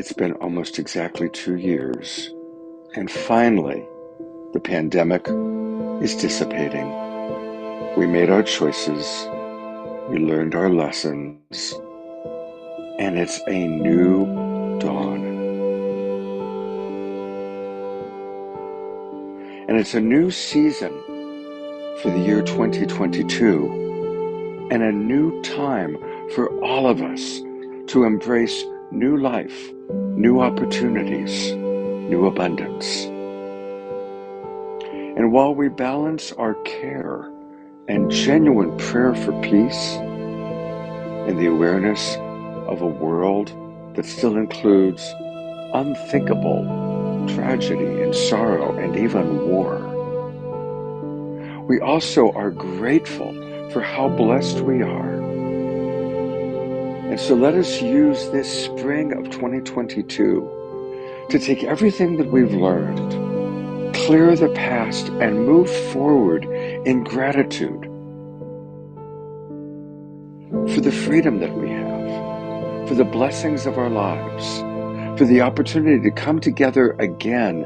It's been almost exactly 2 years, and finally, the pandemic is dissipating. We made our choices, we learned our lessons, and it's a new dawn. And it's a new season for the year 2022, and a new time for all of us to embrace new life, new opportunities, new abundance. And while we balance our care and genuine prayer for peace and the awareness of a world that still includes unthinkable tragedy and sorrow and even war, we also are grateful for how blessed we are. And so let us use this spring of 2022 to take everything that we've learned, clear the past, and move forward in gratitude for the freedom that we have, for the blessings of our lives, for the opportunity to come together again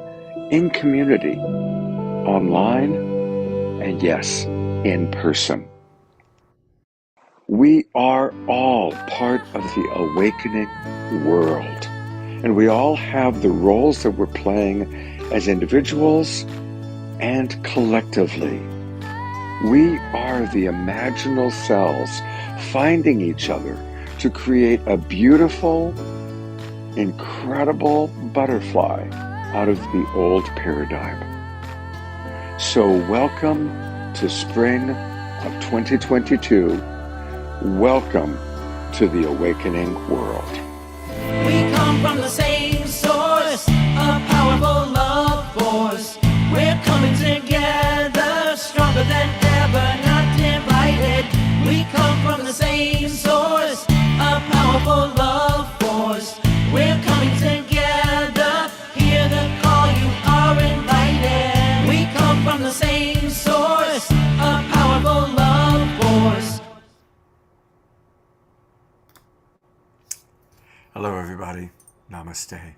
in community, online, and yes, in person. We are all part of the awakening world, and we all have the roles that we're playing as individuals and collectively. We are the imaginal cells finding each other to create a beautiful, incredible butterfly out of the old paradigm. So welcome to spring of 2022. Welcome to the awakening world. We come from the same source, a powerful love force. We're coming together, stronger than ever, not divided. We come from the same source, a powerful love force. We're coming together, hear the call, you are invited. We come from the same source, a powerful love force. Hello, everybody. Namaste.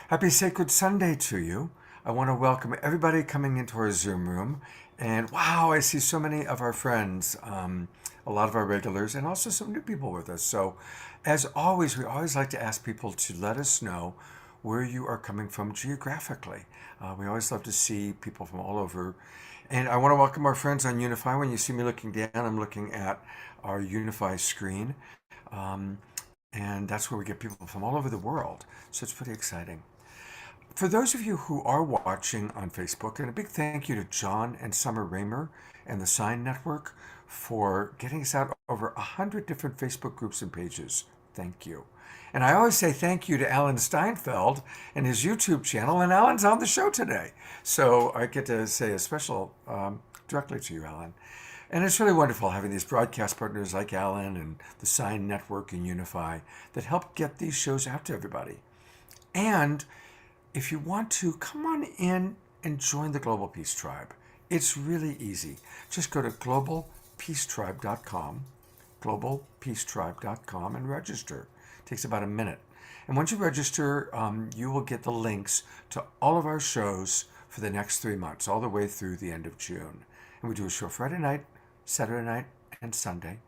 Happy Sacred Sunday to you. I want to welcome everybody coming into our Zoom room. And wow, I see so many of our friends, a lot of our regulars, and also some new people with us. So, as always, we always like to ask people to let us know where you are coming from geographically. We always love to see people from all over. And I want to welcome our friends on Unify. When you see me looking down, I'm looking at our Unify screen. And that's where we get people from all over the world. So it's pretty exciting. For those of you who are watching on Facebook, and a big thank you to John and Summer Raymer and the Sign Network for getting us out over 100 different Facebook groups and pages. Thank you. And I always say thank you to Alan Steinfeld and his YouTube channel, and Alan's on the show today. So I get to say a special directly to you, Alan. And it's really wonderful having these broadcast partners like Alan and the Sign Network and Unify that help get these shows out to everybody. And if you want to, come on in and join the Global Peace Tribe. It's really easy. Just go to globalpeacetribe.com, globalpeacetribe.com, and register. It takes about a minute. And once you register, you will get the links to all of our shows for the next 3 months, all the way through the end of June. And we do a show Friday night, Saturday night, and Sunday.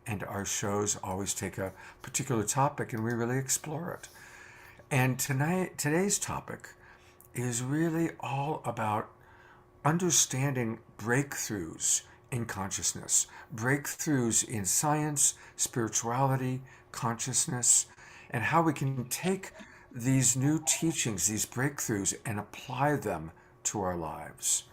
And our shows always take a particular topic and we really explore it. And today's topic is really all about understanding breakthroughs in consciousness, breakthroughs in science, spirituality, consciousness, and how we can take these new teachings, these breakthroughs, and apply them to our lives.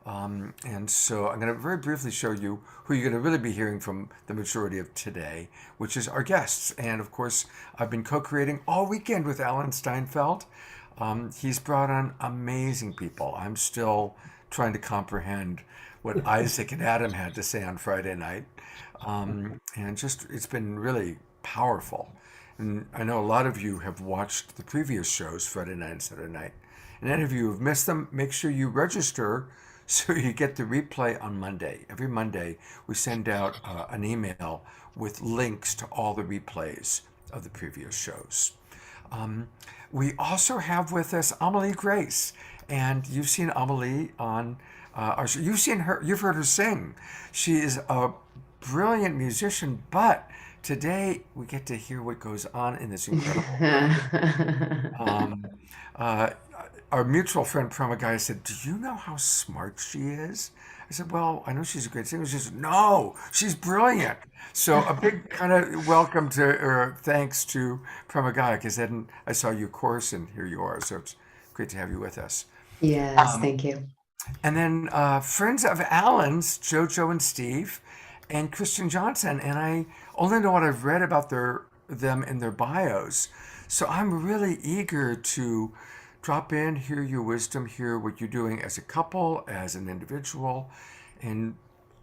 And so I'm going to very briefly show you who you're going to really be hearing from the majority of today, which is our guests. And of course, I've been co-creating all weekend with Alan Steinfeld. He's brought on amazing people. I'm still trying to comprehend what Isaac and Adam had to say on Friday night. And just, it's been really powerful. And I know a lot of you have watched the previous shows, Friday night and Saturday night. And any of you who have missed them, make sure you register so you get the replay on Monday. Every Monday, we send out an email with links to all the replays of the previous shows. We also have with us Amelie Grace, and you've seen Amelie on our show. You've seen her, you've heard her sing. She is a brilliant musician, but today we get to hear what goes on in this incredible. Um, uh, our mutual friend Pramagai said, "Do you know how smart she is?" I said, "Well, I know she's a great singer." She said, "No, she's brilliant." So a big kind of welcome to, or thanks to Pramagai, because then I saw your course and here you are. So it's great to have you with us. Yes, thank you. And then friends of Alan's, JoJo and Steve, and Christian Johnson. And I only know what I've read about them in their bios. So I'm really eager to drop in, hear your wisdom, hear what you're doing as a couple, as an individual. And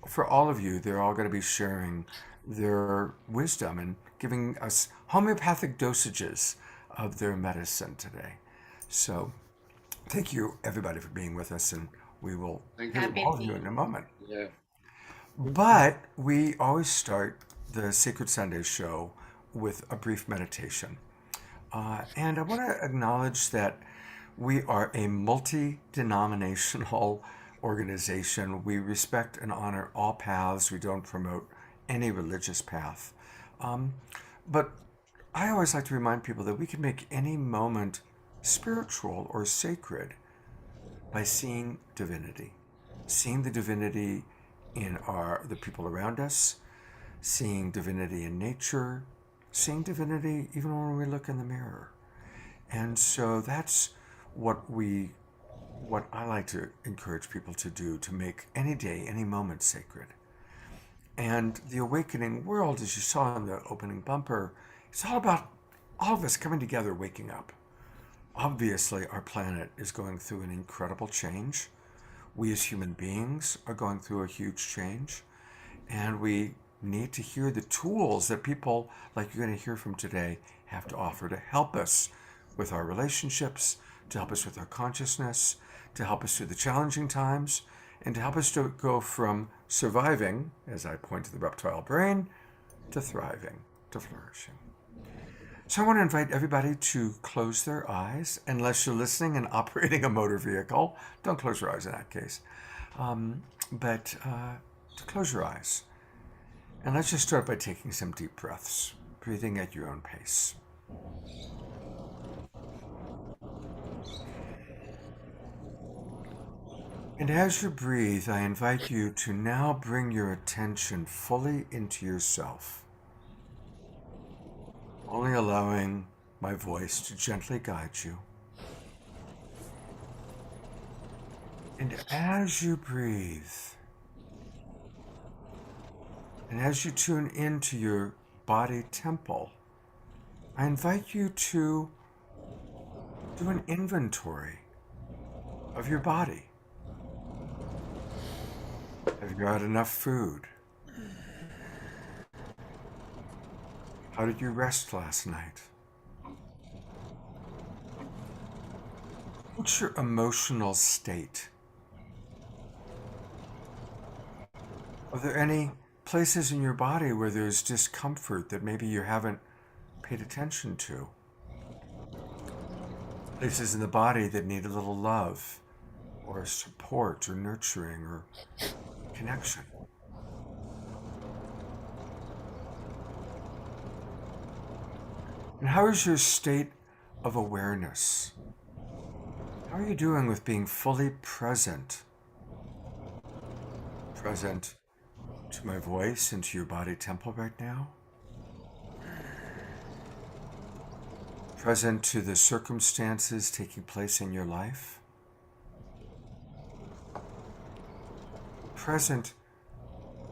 for all of you, they're all going to be sharing their wisdom and giving us homeopathic dosages of their medicine today. So thank you, everybody, for being with us, and we will Thank hear you. from all of you in a moment. Yeah. But we always start the Sacred Sunday show with a brief meditation. And I want to acknowledge that we are a multi-denominational organization. We respect and honor all paths. We don't promote any religious path. But I always like to remind people that we can make any moment spiritual or sacred by seeing divinity, seeing the divinity in the people around us, seeing divinity in nature, seeing divinity even when we look in the mirror. And so that's what I like to encourage people to do, to make any day, any moment sacred. And the awakening world, as you saw in the opening bumper, it's all about all of us coming together, waking up. Obviously, our planet is going through an incredible change. We as human beings are going through a huge change. And we need to hear the tools that people like you're going to hear from today have to offer to help us with our relationships, to help us with our consciousness, to help us through the challenging times, and to help us to go from surviving, as I point to the reptile brain, to thriving, to flourishing. So I want to invite everybody to close their eyes, unless you're listening and operating a motor vehicle. Don't close your eyes in that case. But to close your eyes. And let's just start by taking some deep breaths, breathing at your own pace. And as you breathe, I invite you to now bring your attention fully into yourself, only allowing my voice to gently guide you. And as you breathe, and as you tune into your body temple, I invite you to do an inventory of your body. Have you had enough food? How did you rest last night? What's your emotional state? Are there any places in your body where there's discomfort that maybe you haven't paid attention to? Places in the body that need a little love, or support, or nurturing, or connection. And how is your state of awareness? How are you doing with being fully present? Present to my voice and to your body temple right now? Present to the circumstances taking place in your life? Present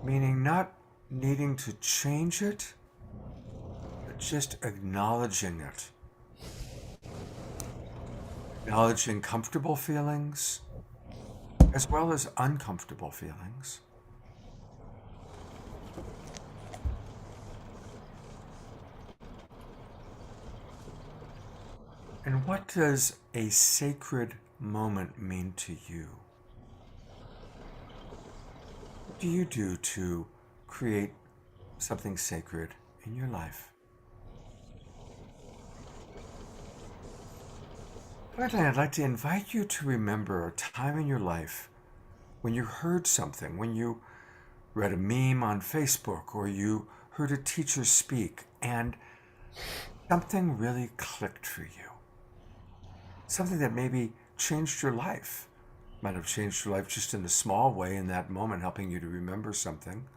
meaning not needing to change it, but just acknowledging it. Acknowledging comfortable feelings as well as uncomfortable feelings. And what does a sacred moment mean to you? What do you do to create something sacred in your life? Thirdly, I'd like to invite you to remember a time in your life when you heard something, when you read a meme on Facebook or you heard a teacher speak and something really clicked for you. Something that maybe changed your life. Might have changed your life just in a small way in that moment, helping you to remember something,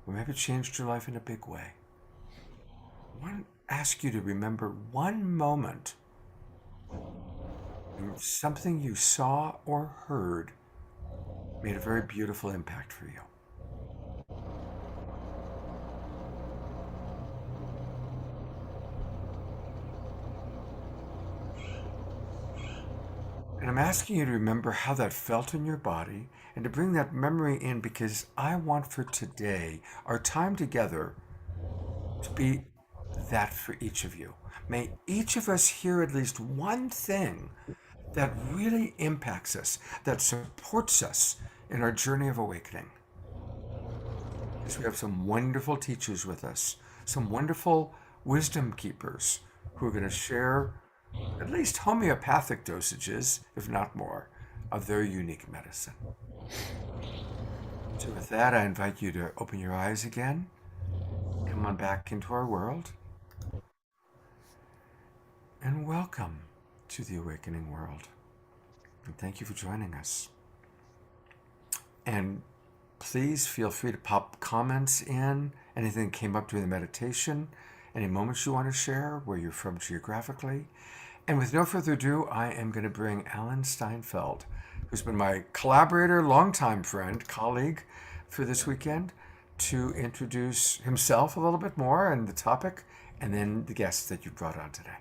or maybe it changed your life in a big way. I want to ask you to remember one moment, when something you saw or heard made a very beautiful impact for you. And I'm asking you to remember how that felt in your body and to bring that memory in because I want for today, our time together, to be that for each of you. May each of us hear at least one thing that really impacts us, that supports us in our journey of awakening. Because we have some wonderful teachers with us, some wonderful wisdom keepers who are going to share at least homeopathic dosages, if not more, of their unique medicine. So with that, I invite you to open your eyes again, come on back into our world, and welcome to the awakening world. And thank you for joining us. And please feel free to pop comments in, anything that came up during the meditation, any moments you want to share, where you're from geographically. And with no further ado, I am going to bring Alan Steinfeld, who's been my collaborator, longtime friend, colleague for this weekend, to introduce himself a little bit more and the topic, and then the guests that you brought on today.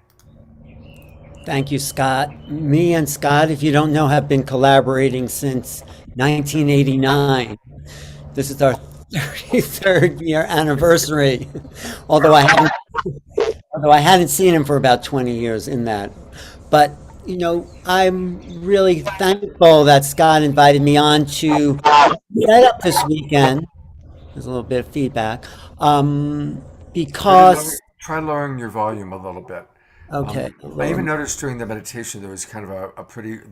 Thank you, Scott. Me and Scott, if you don't know, have been collaborating since 1989. This is our 33rd year anniversary, although I hadn't seen him for about 20 years in that. But, you know, I'm really thankful that Scott invited me on to set up this weekend. There's a little bit of feedback. Because, Try lowering your volume a little bit. okay, I even noticed during the meditation there was kind of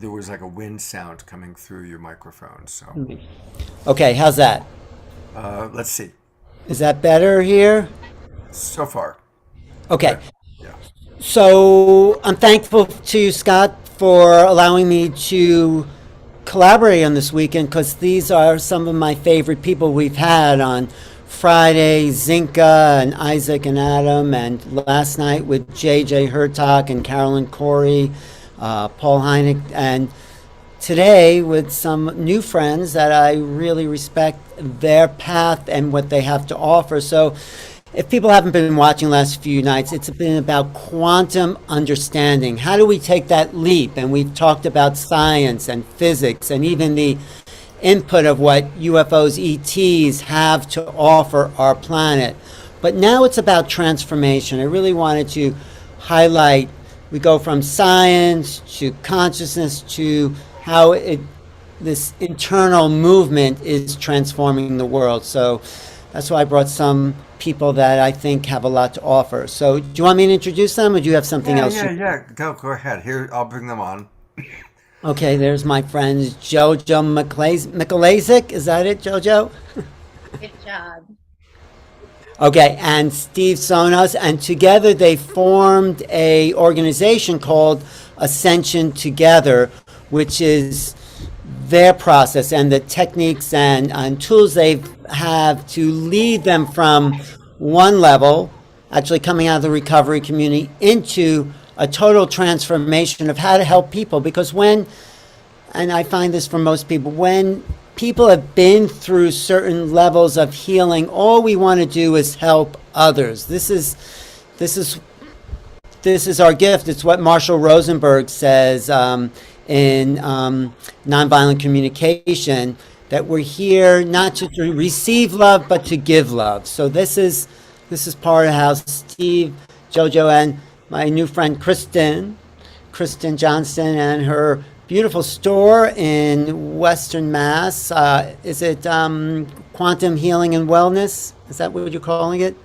there was like a wind sound coming through your microphone. So okay, how's that? let's see. Is that better here? So far. Okay. Yeah. So I'm thankful to you, Scott, for allowing me to collaborate on this weekend because these are some of my favorite people we've had on Friday, Zinka and Isaac and Adam, and last night with JJ Hertak and Carolyn Corey, Paul Heineck, and today with some new friends that I really respect their path and what they have to offer. So if people haven't been watching the last few nights, it's been about quantum understanding. How do we take that leap? And we've talked about science and physics and even the input of what UFOs, ETs have to offer our planet. But now it's about transformation. I really wanted to highlight, we go from science to consciousness to how this internal movement is transforming the world. So that's why I brought some people that I think have a lot to offer. So do you want me to introduce them, or do you have something else? Yeah. Go ahead. Here, I'll bring them on. Okay, there's my friends Jojo Mikolasic. Is that it, Jojo? Good job. Okay, and Steve Sonos, and together they formed a organization called Ascension Together, which is their process and the techniques and tools they have to lead them from one level, actually coming out of the recovery community, into a total transformation of how to help people. Because when, and I find this for most people, when people have been through certain levels of healing, all we want to do is help others. This is our gift. It's what Marshall Rosenberg says in Nonviolent Communication, that we're here not to receive love, but to give love. So this is part of how Steve, Jojo, and my new friend Kristen Johnston, and her beautiful store in Western Mass. Is it Quantum Healing and Wellness? Is that what you're calling it?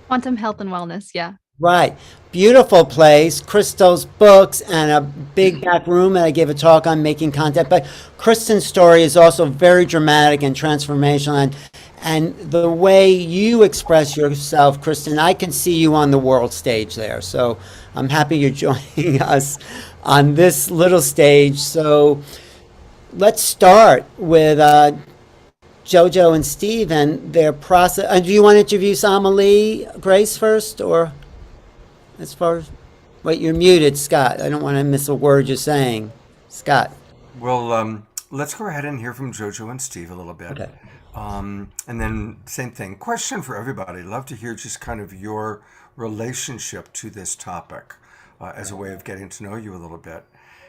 Quantum Health and Wellness, yeah. Right. Beautiful place. Crystal's books and a big back room. And I gave a talk on making content. But Kristen's story is also very dramatic and transformational. And the way you express yourself, Kristen, I can see you on the world stage there. So I'm happy you're joining us on this little stage. So let's start with Jojo and Steve and their process. Do you want to introduce Amelie Grace first, or as far as wait, you're muted, Scott. I don't want to miss a word you're saying, Scott. Well, let's go ahead and hear from Jojo and Steve a little bit. Okay. And then same thing. Question for everybody. Love to hear just kind of your relationship to this topic as a way of getting to know you a little bit.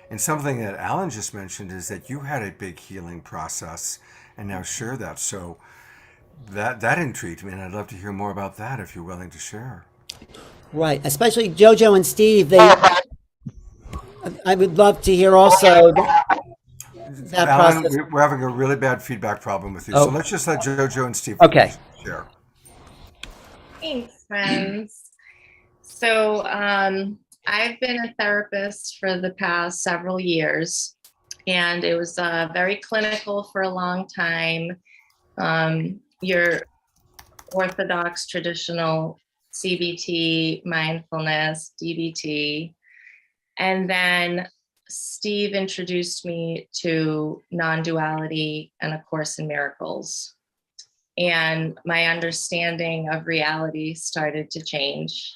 And something that Alan just mentioned is that you had a big healing process and now share that. So that intrigued me, and I'd love to hear more about that if you're willing to share. Right, especially Jojo and Steve. I would love to hear also that Alan, process. we're having a really bad feedback problem with you, so Oh, let's just let Jojo and Steve okay. share. Thanks, friends. So, I've been a therapist for the past several years, and it was very clinical for a long time. Your orthodox, traditional CBT, mindfulness, DBT. And then Steve introduced me to non-duality and A Course in Miracles. And my understanding of reality started to change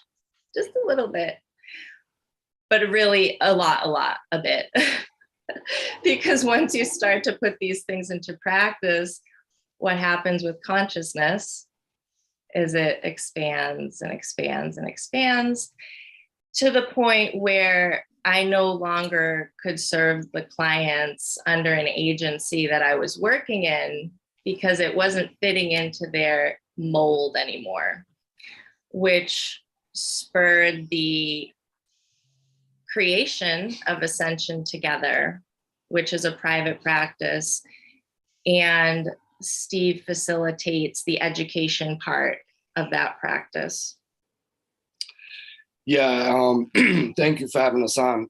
just a little bit, but really a bit. Because once you start to put these things into practice, what happens with consciousness is it expands and expands and expands to the point where I no longer could serve the clients under an agency that I was working in because it wasn't fitting into their mold anymore, which spurred the creation of Ascension Together, which is a private practice. And Steve facilitates the education part of that practice. Yeah, thank you for having us on.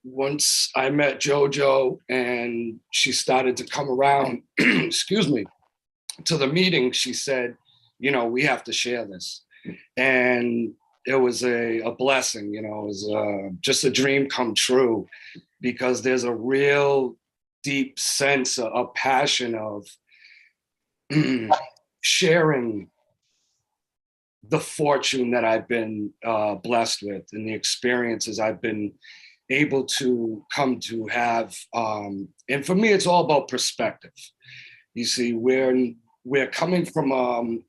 Once I met JoJo and she started to come around, excuse me, to the meeting, she said, we have to share this. And it was a blessing, it was just a dream come true, because there's a real deep sense of passion of sharing the fortune that I've been blessed with and the experiences I've been able to come to have. And for me, it's all about perspective. You see, we're coming from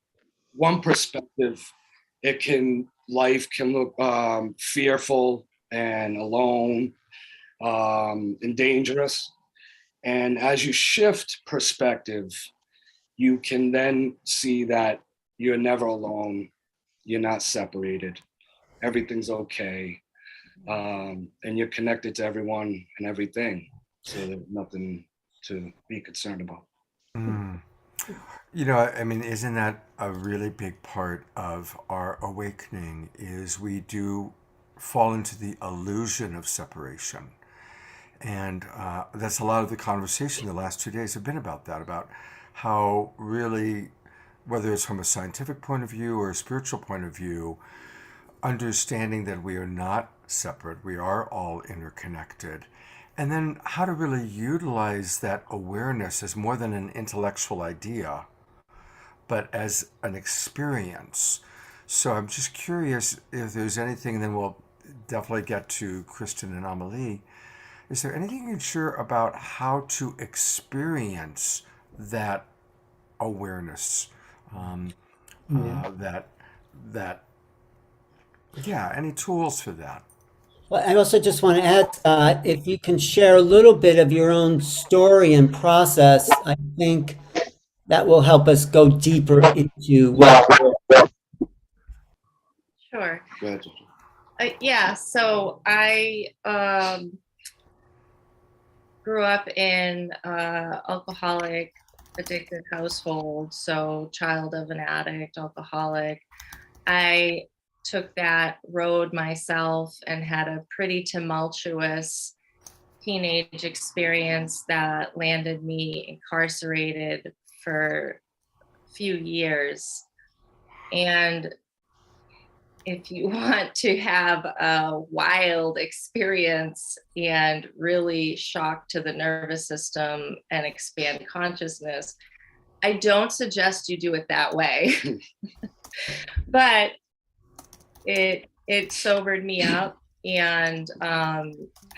one perspective, life can look fearful and alone and dangerous. And as you shift perspective, you can then see that you're never alone. You're not separated. Everything's okay. And you're connected to everyone and everything. So there's nothing to be concerned about. Mm. I mean, isn't that a really big part of our awakening is we do fall into the illusion of separation. And that's a lot of the conversation the last 2 days have been about that, about how really, whether it's from a scientific point of view or a spiritual point of view, understanding that we are not separate, we are all interconnected. And then how to really utilize that awareness as more than an intellectual idea, but as an experience. So I'm just curious if there's anything, and then we'll definitely get to Kristen and Amelie. Is there anything you can share about how to experience that awareness? Any tools for that? Well, I also just want to add, if you can share a little bit of your own story and process, I think that will help us go deeper into what. Sure. Go ahead. Yeah, so I grew up in alcoholic, addicted household, so child of an addict, alcoholic. I took that road myself and had a pretty tumultuous teenage experience that landed me incarcerated for a few years. And if you want to have a wild experience and really shock to the nervous system and expand consciousness, I don't suggest you do it that way. But it sobered me up, and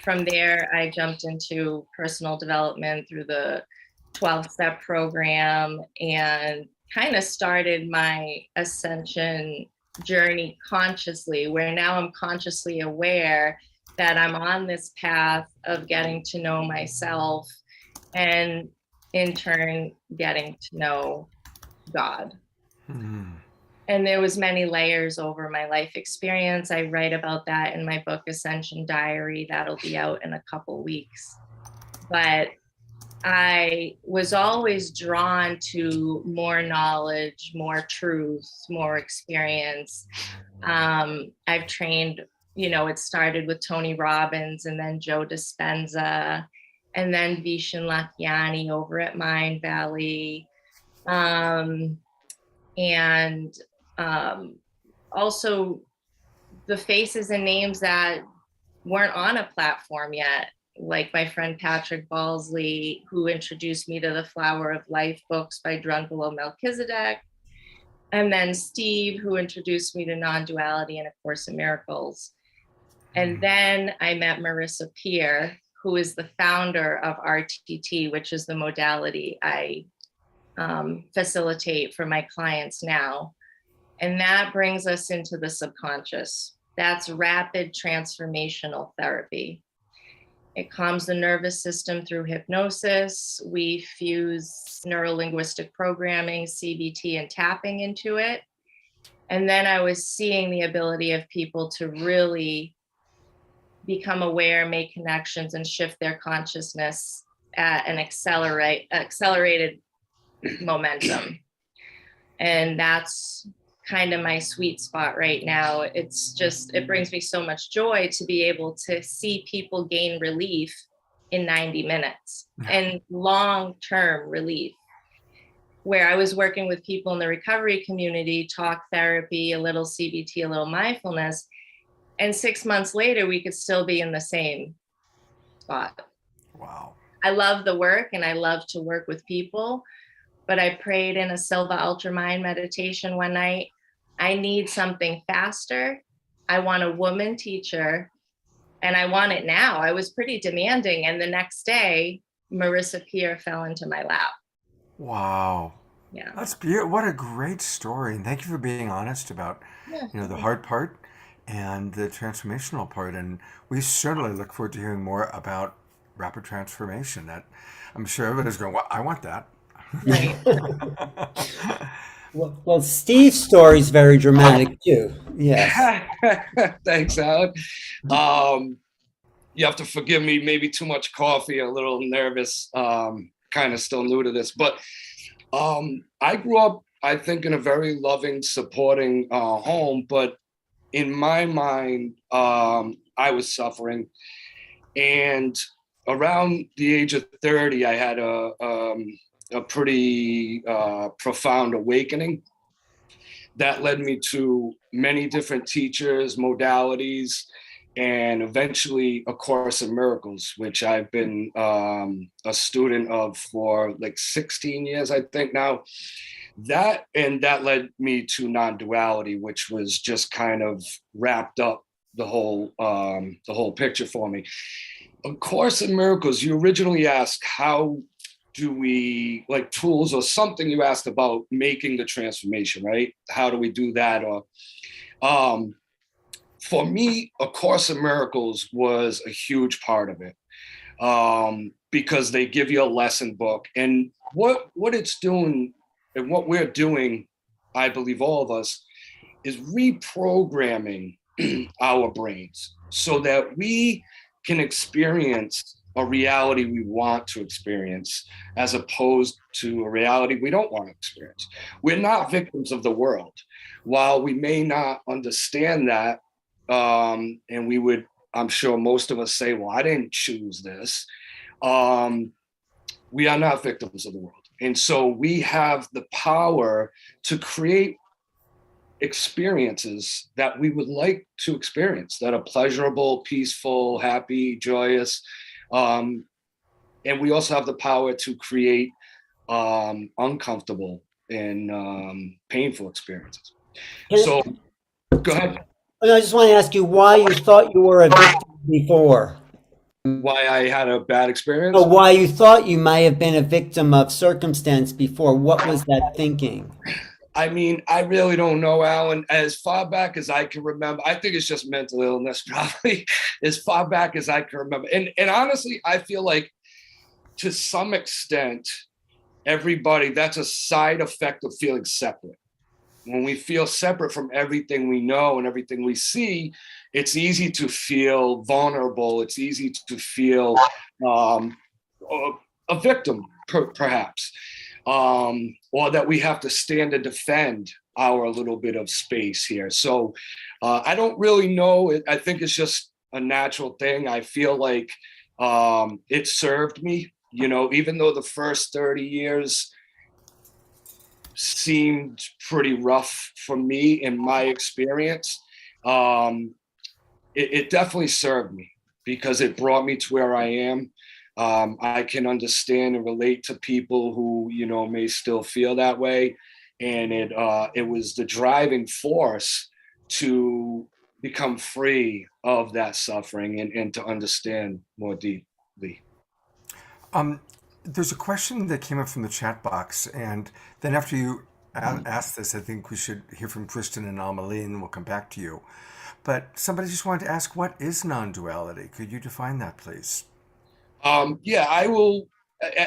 from there I jumped into personal development through the 12-step program and kind of started my ascension journey consciously, where now I'm consciously aware that I'm on this path of getting to know myself and in turn getting to know God. And there was many layers over my life experience. I write about that in my book, Ascension Diary. That'll be out in a couple weeks. But I was always drawn to more knowledge, more truth, more experience. I've trained, it started with Tony Robbins and then Joe Dispenza and then Vishen Lakhiani over at Mind Valley. Also the faces and names that weren't on a platform yet, like my friend Patrick Balsley, who introduced me to the Flower of Life books by Drunvalo Melchizedek, and then Steve, who introduced me to Non-Duality and A Course in Miracles. And then I met Marissa Peer, who is the founder of RTT, which is the modality I facilitate for my clients now. And that brings us into the subconscious. That's rapid transformational therapy. It calms the nervous system through hypnosis. We fuse neuro-linguistic programming, CBT, and tapping into it. And then I was seeing the ability of people to really become aware, make connections, and shift their consciousness at an accelerated momentum. And that's kind of my sweet spot right now. It brings me so much joy to be able to see people gain relief in 90 minutes and long-term relief. Where I was working with people in the recovery community, talk therapy, a little CBT, a little mindfulness, and 6 months later, we could still be in the same spot. Wow. I love the work and I love to work with people, but I prayed in a Silva Ultramind meditation one night. I need something faster. I want a woman teacher and I want it now. I was pretty demanding. And the next day, Marissa Peer fell into my lap. Wow. Yeah. That's beautiful. What a great story. And thank you for being honest about, the hard part and the transformational part. And we certainly look forward to hearing more about rapid transformation. That I'm sure everybody's going, well, I want that. Right. Well, Steve's story is very dramatic too. Yes. Thanks, Alan. You have to forgive me, maybe too much coffee, a little nervous, kind of still new to this. But I grew up, I think, in a very loving, supporting home. But in my mind, I was suffering. And around the age of 30, I had a pretty profound awakening that led me to many different teachers, modalities, and eventually A Course in Miracles, which I've been a student of for like 16 years, I think now. That led me to Non-Duality, which was just kind of wrapped up the whole picture for me. A Course in Miracles, you originally asked, how do we, like tools or something, you asked about making the transformation, right? How do we do that? Or for me, A Course in Miracles was a huge part of it, because they give you a lesson book. And what it's doing and what we're doing, I believe all of us, is reprogramming our brains so that we can experience a reality we want to experience as opposed to a reality we don't want to experience. We're not victims of the world. While we may not understand that, and we would, I'm sure most of us say, well, I didn't choose this. We are not victims of the world. And so we have the power to create experiences that we would like to experience that are pleasurable, peaceful, happy, joyous. And we also have the power to create uncomfortable and painful experiences. So go ahead. I just want to ask you why you thought you were a victim before. Why I had a bad experience? Or why you thought you might have been a victim of circumstance before. What was that thinking? I mean, I really don't know, Alan. As far back as I can remember, I think it's just mental illness, probably, as far back as I can remember. And honestly, I feel like to some extent, everybody, that's a side effect of feeling separate. When we feel separate from everything we know and everything we see, it's easy to feel vulnerable. It's easy to feel a victim, perhaps. Or that we have to stand and defend our little bit of space here. So I don't really know. I think it's just a natural thing. I feel like it served me, you know, even though the first 30 years seemed pretty rough for me in my experience. It definitely served me because it brought me to where I am. I can understand and relate to people who, you know, may still feel that way. And it was the driving force to become free of that suffering and to understand more deeply. There's a question that came up from the chat box, and then after you ask this, I think we should hear from Kristen and Amalie, and we'll come back to you. But somebody just wanted to ask, what is non-duality? Could you define that, please? Yeah, I will,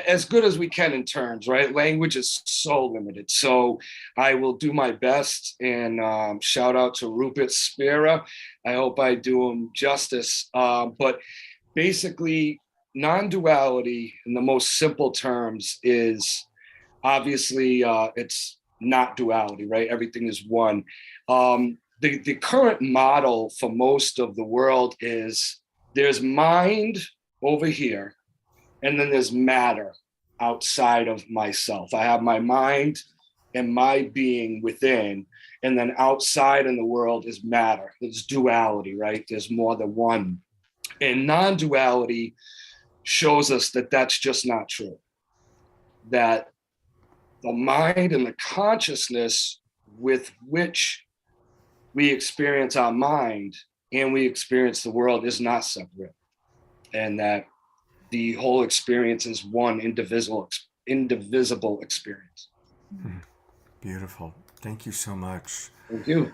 as good as we can in terms, right? Language is so limited. So I will do my best, and shout out to Rupert Spira. I hope I do him justice. But basically, non-duality in the most simple terms is obviously it's not duality, right? Everything is one. The current model for most of the world is there's mind over here, and then there's matter outside of myself. I have my mind and my being within, and then outside in the world is matter. There's duality, right? There's more than one. And non-duality shows us that that's just not true. That the mind and the consciousness with which we experience our mind and we experience the world is not separate. And that the whole experience is one indivisible experience. Beautiful. Thank you so much. Thank you.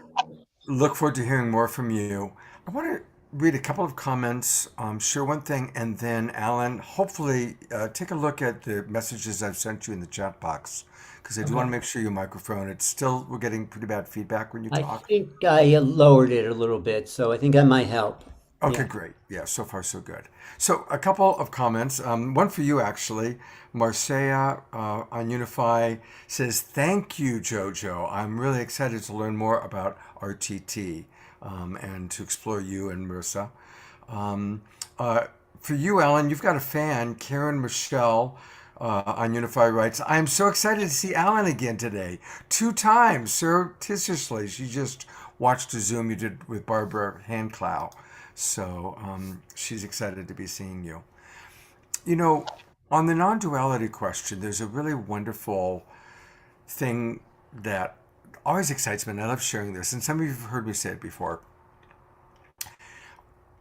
Look forward to hearing more from you. I want to read a couple of comments, share one thing, and then Alan, hopefully take a look at the messages I've sent you in the chat box, because I do want to make sure your microphone, we're getting pretty bad feedback when you I talk. think I lowered it a little bit, so I think that might help. Okay, Yeah. great. Yeah, so far so good. So a couple of comments. One for you, actually. Marcia on Unify says, "Thank you, Jojo. I'm really excited to learn more about RTT and to explore you and Marissa." For you, Alan, you've got a fan, Karen Michelle on Unify writes, "I am so excited to see Alan again today. 2 times, surreptitiously. She just watched a Zoom you did with Barbara Handclough. So she's excited to be seeing you. You know, on the non-duality question, there's a really wonderful thing that always excites me, and I love sharing this, and some of you have heard me say it before.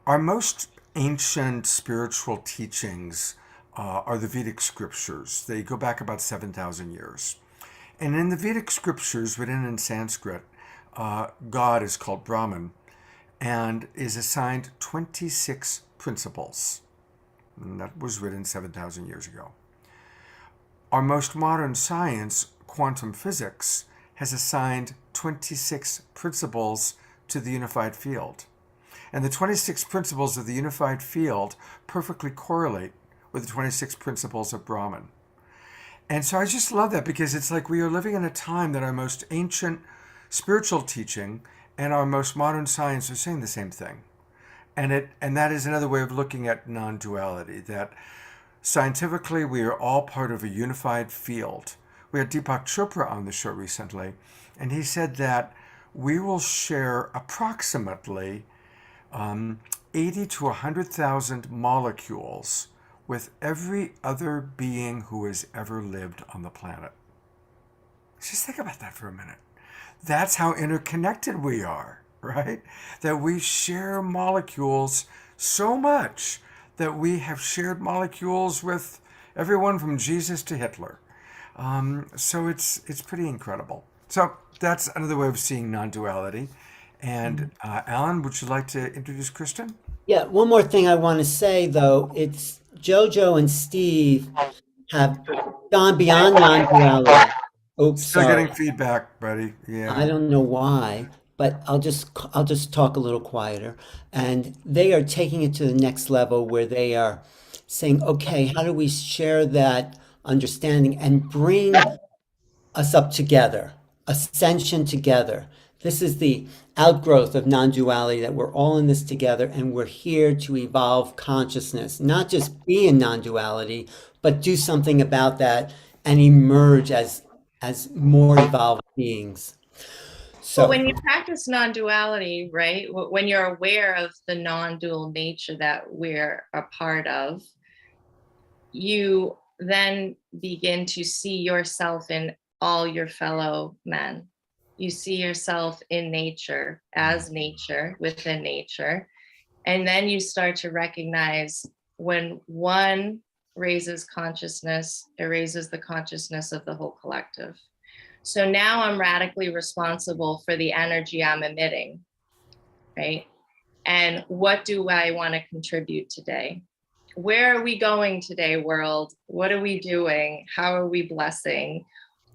Our most ancient spiritual teachings are the Vedic scriptures. They go back about 7,000 years. And in the Vedic scriptures, written in Sanskrit, God is called Brahman, and is assigned 26 principles. And that was written 7,000 years ago. Our most modern science, quantum physics, has assigned 26 principles to the unified field. And the 26 principles of the unified field perfectly correlate with the 26 principles of Brahman. And so I just love that, because it's like we are living in a time that our most ancient spiritual teaching and our most modern science are saying the same thing. And that is another way of looking at non-duality, that scientifically we are all part of a unified field. We had Deepak Chopra on the show recently, and he said that we will share approximately 80 to 100,000 molecules with every other being who has ever lived on the planet. Just think about that for a minute. That's how interconnected we are, right? That we share molecules so much that we have shared molecules with everyone from Jesus to Hitler. So it's pretty incredible. So that's another way of seeing non-duality. And Alan, would you like to introduce Kristen? Yeah, one more thing I want to say though, it's Jojo and Steve have gone beyond non-duality. Oops, Still sorry. getting feedback, buddy. I Yeah. don't know why, but I'll just talk a little quieter. And they are taking it to the next level where they are saying, okay, how do we share that understanding and bring us up together, ascension together. This is the outgrowth of non-duality, that we're all in this together and we're here to evolve consciousness, not just be in non-duality, but do something about that and emerge as more evolved beings. But So when you practice non-duality, right, when you're aware of the non-dual nature that we're a part of, you then begin to see yourself in all your fellow men. You see yourself in nature, as nature, within nature. And then you start to recognize when one raises consciousness, it raises the consciousness of the whole collective. So now I'm radically responsible for the energy I'm emitting, right? And what do I want to contribute today? Where are we going today, world? What are we doing? How are we blessing?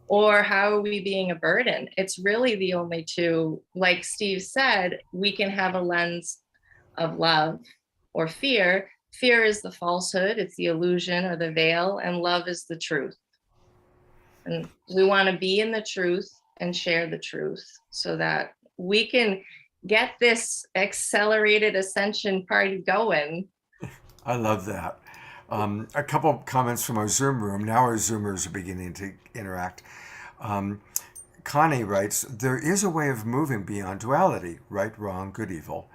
Or how are we being a burden? It's really the only two. Like Steve said, we can have a lens of love or fear. Fear is the falsehood, it's the illusion or the veil, and love is the truth. And we want to be in the truth and share the truth so that we can get this accelerated ascension party going. I love that. A couple of comments from our Zoom room. Now our Zoomers are beginning to interact. Connie writes, there is a way of moving beyond duality, right, wrong, good, evil,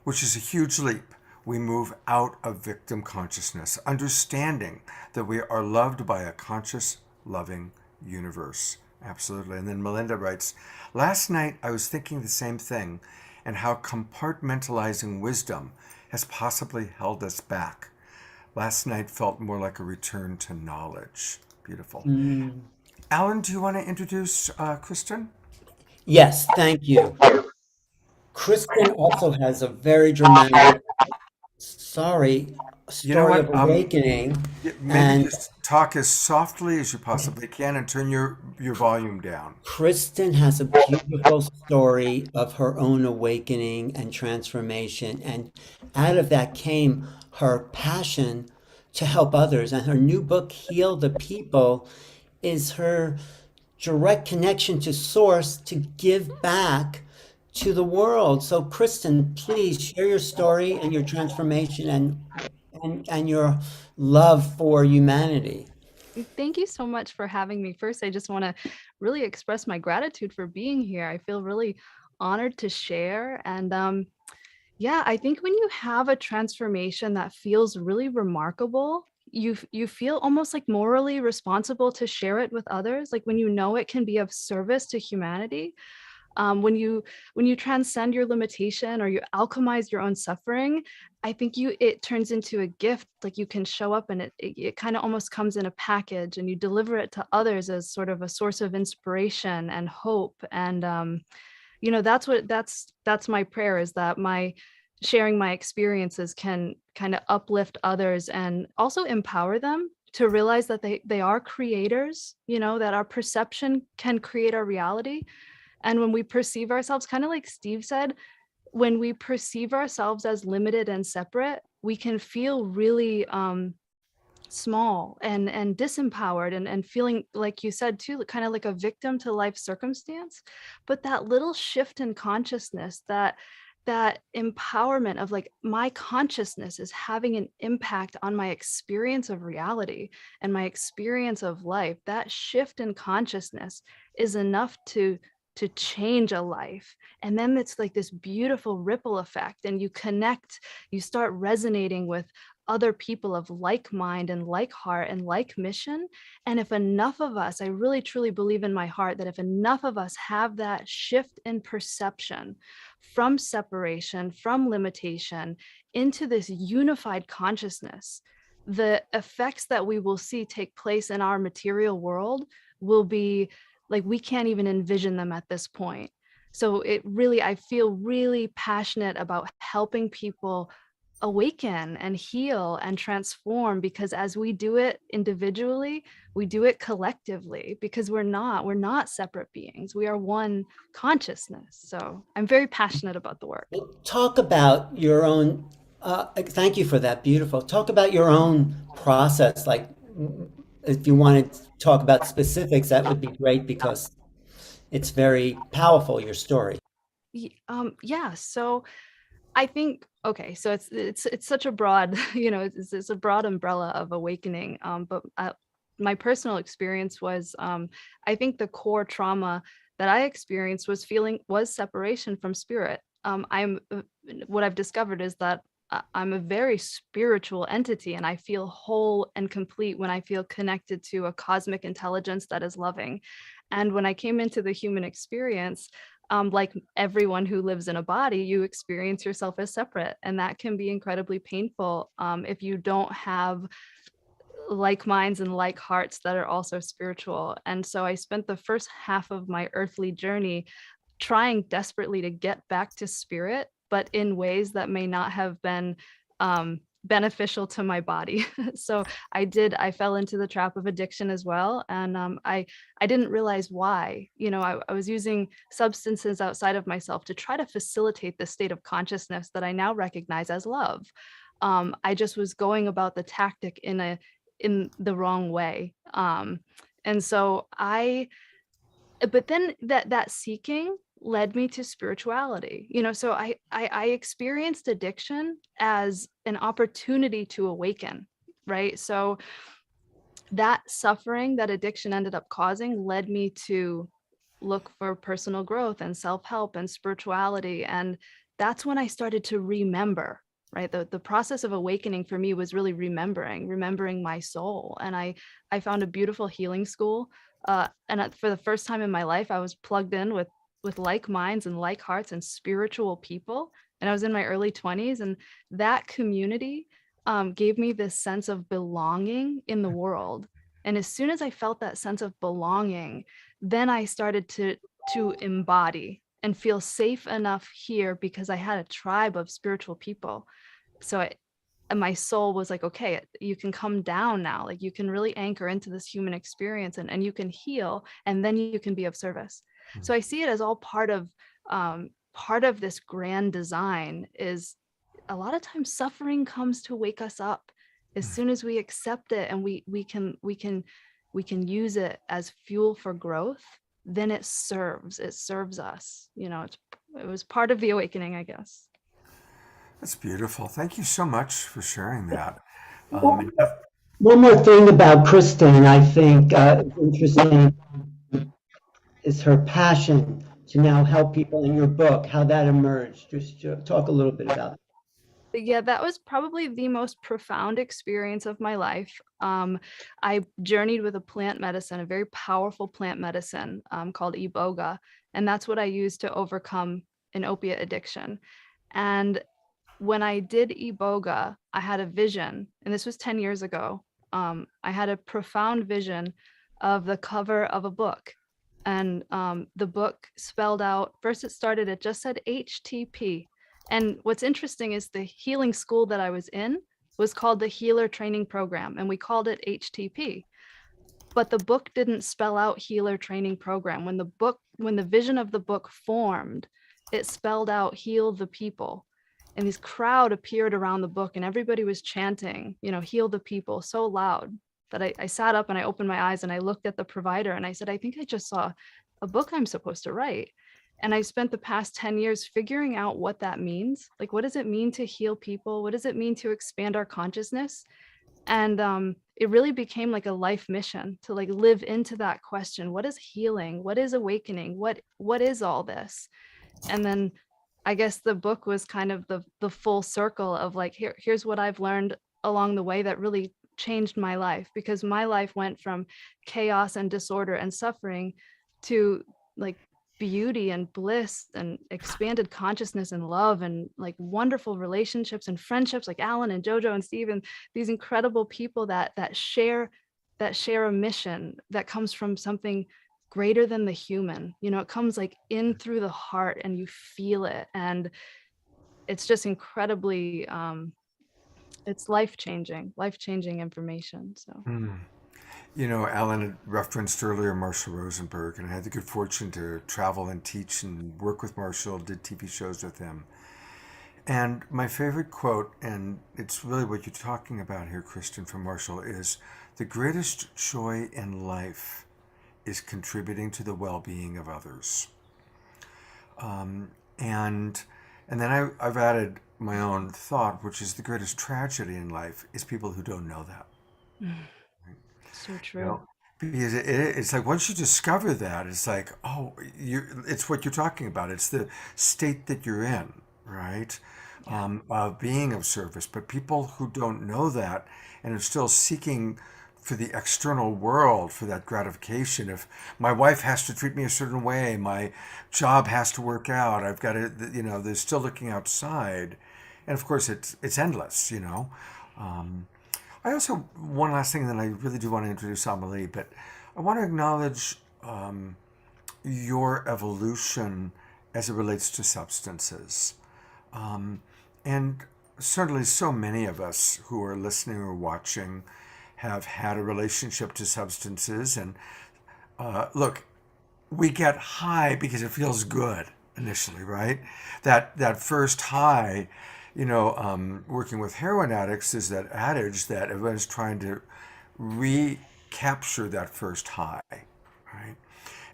which is a huge leap. We move out of victim consciousness, understanding that we are loved by a conscious, loving universe. Absolutely. And then Melinda writes, last night I was thinking the same thing, and how compartmentalizing wisdom has possibly held us back. Last night felt more like a return to knowledge. Beautiful. Alan, do you want to introduce Kristen? yes, thank you. Kristen also has a very dramatic, story You know of what? awakening. Maybe And just talk as softly as you possibly can and turn your volume down. Kristen has a beautiful story of her own awakening and transformation. And out of that came her passion to help others. And her new book, Heal the People, is her direct connection to Source to give back to the world. So, Kristen, please share your story and your transformation and your love for humanity. Thank you so much for having me. First, I just want to really express my gratitude for being here. I feel really honored to share. And yeah, I think when you have a transformation that feels really remarkable, you feel almost like morally responsible to share it with others. Like when you know it can be of service to humanity. When you transcend your limitation or you alchemize your own suffering, I think it turns into a gift. Like you can show up and it kind of almost comes in a package, and you deliver it to others as sort of a source of inspiration and hope. And that's my prayer, is that my sharing my experiences can kind of uplift others and also empower them to realize that they are creators, that our perception can create our reality. And when we perceive ourselves, kind of like Steve said, when we perceive ourselves as limited and separate, we can feel really small and disempowered and feeling, like you said too, kind of like a victim to life circumstance. But that little shift in consciousness, that empowerment of like, my consciousness is having an impact on my experience of reality and my experience of life, that shift in consciousness is enough to change a life. And then it's like this beautiful ripple effect, and you connect, you start resonating with other people of like mind and like heart and like mission. And if enough of us, I really truly believe in my heart that if enough of us have that shift in perception from separation, from limitation, into this unified consciousness, the effects that we will see take place in our material world will be like, we can't even envision them at this point. So it really, I feel really passionate about helping people awaken and heal and transform, because as we do it individually, we do it collectively, because we're not separate beings. We are one consciousness. So I'm very passionate about the work. Talk about your own, thank you for that. Beautiful. Talk about your own process. Like, if you want to talk about specifics, that would be great, because it's very powerful, your story. Yeah. So I think, okay, so it's such a broad, it's a broad umbrella of awakening. But my personal experience was, I think the core trauma that I experienced was separation from spirit. What I've discovered is that I'm a very spiritual entity, and I feel whole and complete when I feel connected to a cosmic intelligence that is loving. And when I came into the human experience, like everyone who lives in a body, you experience yourself as separate, and that can be incredibly painful if you don't have like minds and like hearts that are also spiritual. And so I spent the first half of my earthly journey trying desperately to get back to spirit, but in ways that may not have been beneficial to my body. So I fell into the trap of addiction as well. And I didn't realize why. I was using substances outside of myself to try to facilitate the state of consciousness that I now recognize as love. I just was going about the tactic in the wrong way. And so but then that seeking led me to spirituality. So I experienced addiction as an opportunity to awaken, right? So that suffering that addiction ended up causing led me to look for personal growth and self-help and spirituality. And that's when I started to remember, right? The process of awakening for me was really remembering my soul. And I found a beautiful healing school. And for the first time in my life, I was plugged in with like minds and like hearts and spiritual people. And I was in my early 20s, and that community gave me this sense of belonging in the world. And as soon as I felt that sense of belonging, then I started to embody and feel safe enough here, because I had a tribe of spiritual people. So and my soul was like, okay, you can come down now. Like, you can really anchor into this human experience, and you can heal, and then you can be of service. So I see it as all part of this grand design. Is a lot of times suffering comes to wake us up. As soon as we accept it and we can use it as fuel for growth, then it serves us. It was part of the awakening, I guess. That's beautiful. Thank you so much for sharing that. One more thing about Kristen, I think interesting, is her passion to now help people in your book, how that emerged. Just talk a little bit about it. Yeah, that was probably the most profound experience of my life. I journeyed with a plant medicine, a very powerful plant medicine called Iboga. And that's what I used to overcome an opiate addiction. And when I did Iboga, I had a vision, and this was 10 years ago. I had a profound vision of the cover of a book. And the book spelled out, first it just said HTP. And what's interesting is the healing school that I was in was called the Healer Training Program, and we called it HTP. But the book didn't spell out Healer Training Program. When the vision of the book formed, it spelled out heal the people. And this crowd appeared around the book and everybody was chanting, heal the people so loud that I sat up and I opened my eyes and I looked at the provider and I said, I think I just saw a book I'm supposed to write. And I spent the past 10 years figuring out what that means. Like, what does it mean to heal people? What does it mean to expand our consciousness? And it really became like a life mission to like live into that question. What is healing? What is awakening? What is all this? And then I guess the book was kind of the full circle of like, here's what I've learned along the way that really changed my life, because my life went from chaos and disorder and suffering to like beauty and bliss and expanded consciousness and love and like wonderful relationships and friendships like Alan and Jojo and Steve and these incredible people that share a mission that comes from something greater than the human. It comes like in through the heart and you feel it, and it's just incredibly it's life-changing information. So Alan had referenced earlier Marshall Rosenberg, and I had the good fortune to travel and teach and work with Marshall, did TV shows with him. And my favorite quote, and it's really what you're talking about here, Kristen, from Marshall, is the greatest joy in life is contributing to the well-being of others. And then I've added my own thought, which is the greatest tragedy in life is people who don't know that. so true. Because it's like once you discover that, it's like, oh, it's what you're talking about. It's the state that you're in, right? Of being of service. But people who don't know that and are still seeking for the external world, for that gratification. If my wife has to treat me a certain way, my job has to work out, I've got to, they're still looking outside. And of course, it's endless, I also, one last thing, and then I really do want to introduce Amelie, but I want to acknowledge your evolution as it relates to substances. And certainly so many of us who are listening or watching have had a relationship to substances. And look, we get high because it feels good initially, right? That first high, working with heroin addicts, is that adage that everyone's trying to recapture that first high, right?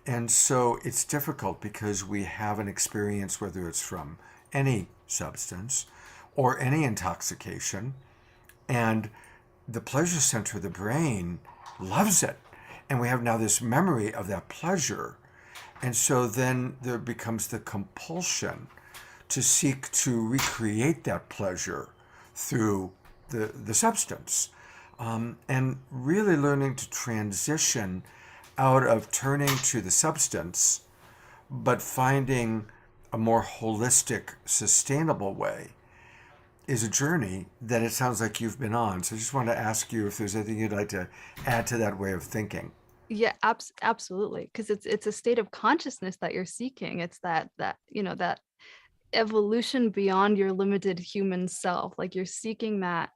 And so it's difficult because we have an experience, whether it's from any substance or any intoxication, and the pleasure center of the brain loves it. And we have now this memory of that pleasure. And so then there becomes the compulsion to seek to recreate that pleasure through the substance. And really learning to transition out of turning to the substance, but finding a more holistic, sustainable way is a journey that it sounds like you've been on. So I just want to ask you if there's anything you'd like to add to that way of thinking. Yeah, absolutely. Because it's a state of consciousness that you're seeking. It's that that evolution beyond your limited human self. Like you're seeking that.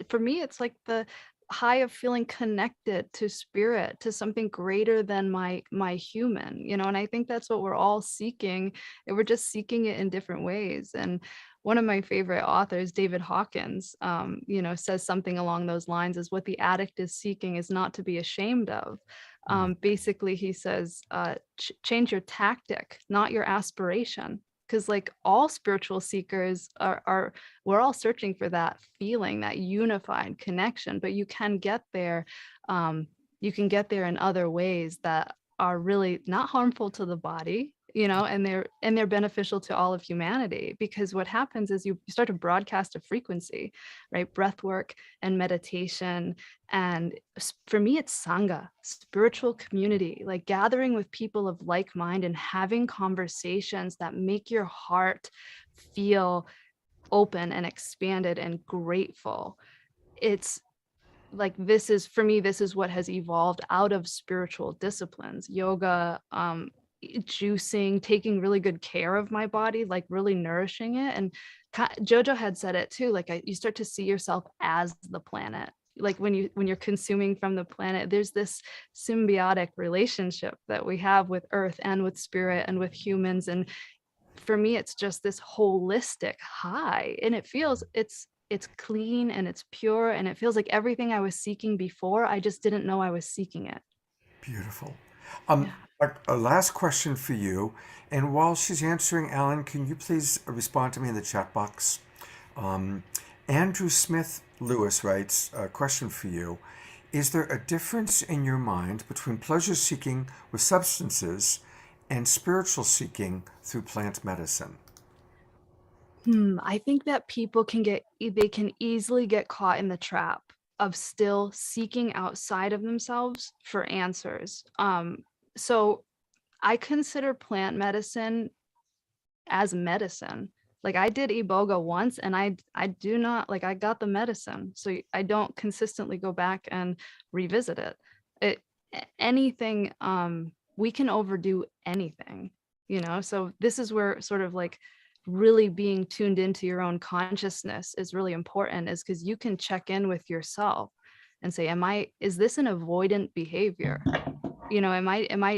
For me, it's like the high of feeling connected to spirit, to something greater than my human, and I think that's what we're all seeking, and we're just seeking it in different ways. And one of my favorite authors, David Hawkins, says something along those lines, is what the addict is seeking is not to be ashamed of. Basically, he says, change your tactic, not your aspiration. Because like all spiritual seekers we're all searching for that feeling, that unified connection, but you can get there. You can get there in other ways that are really not harmful to the body, and they're beneficial to all of humanity. Because what happens is you start to broadcast a frequency, right? Breath work and meditation. And for me, it's Sangha, spiritual community, like gathering with people of like mind and having conversations that make your heart feel open and expanded and grateful. It's like, this is what has evolved out of spiritual disciplines, yoga, juicing, taking really good care of my body, like really nourishing it. And Jojo had said it too, like you start to see yourself as the planet. Like when you're consuming from the planet, there's this symbiotic relationship that we have with earth and with spirit and with humans. And for me, it's just this holistic high, and it feels it's clean and it's pure, and it feels like everything I was seeking before, I just didn't know I was seeking it. Beautiful. Yeah. A last question for you. And while she's answering, Alan, can you please respond to me in the chat box? Um, Andrew Smith Lewis writes a question for you. Is there a difference in your mind between pleasure seeking with substances and spiritual seeking through plant medicine? I think that people they can easily get caught in the trap of still seeking outside of themselves for answers. So I consider plant medicine as medicine. Like I did Iboga once and I do not like I got the medicine. So I don't consistently go back and revisit it. It anything we can overdo anything, you know? So this is where sort of like really being tuned into your own consciousness is really important, is because you can check in with yourself and say, is this an avoidant behavior? You know,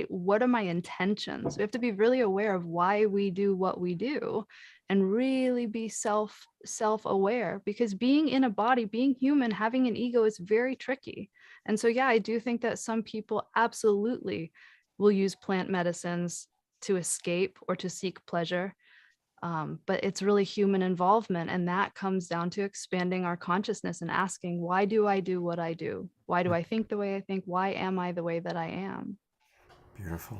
what are my intentions? We have to be really aware of why we do what we do and really be self-aware, because being in a body, being human, having an ego is very tricky. And so, yeah, I do think that some people absolutely will use plant medicines to escape or to seek pleasure. But it's really human involvement. And that comes down to expanding our consciousness and asking, why do I do what I do? Why do I think the way I think? Why am I the way that I am? Beautiful.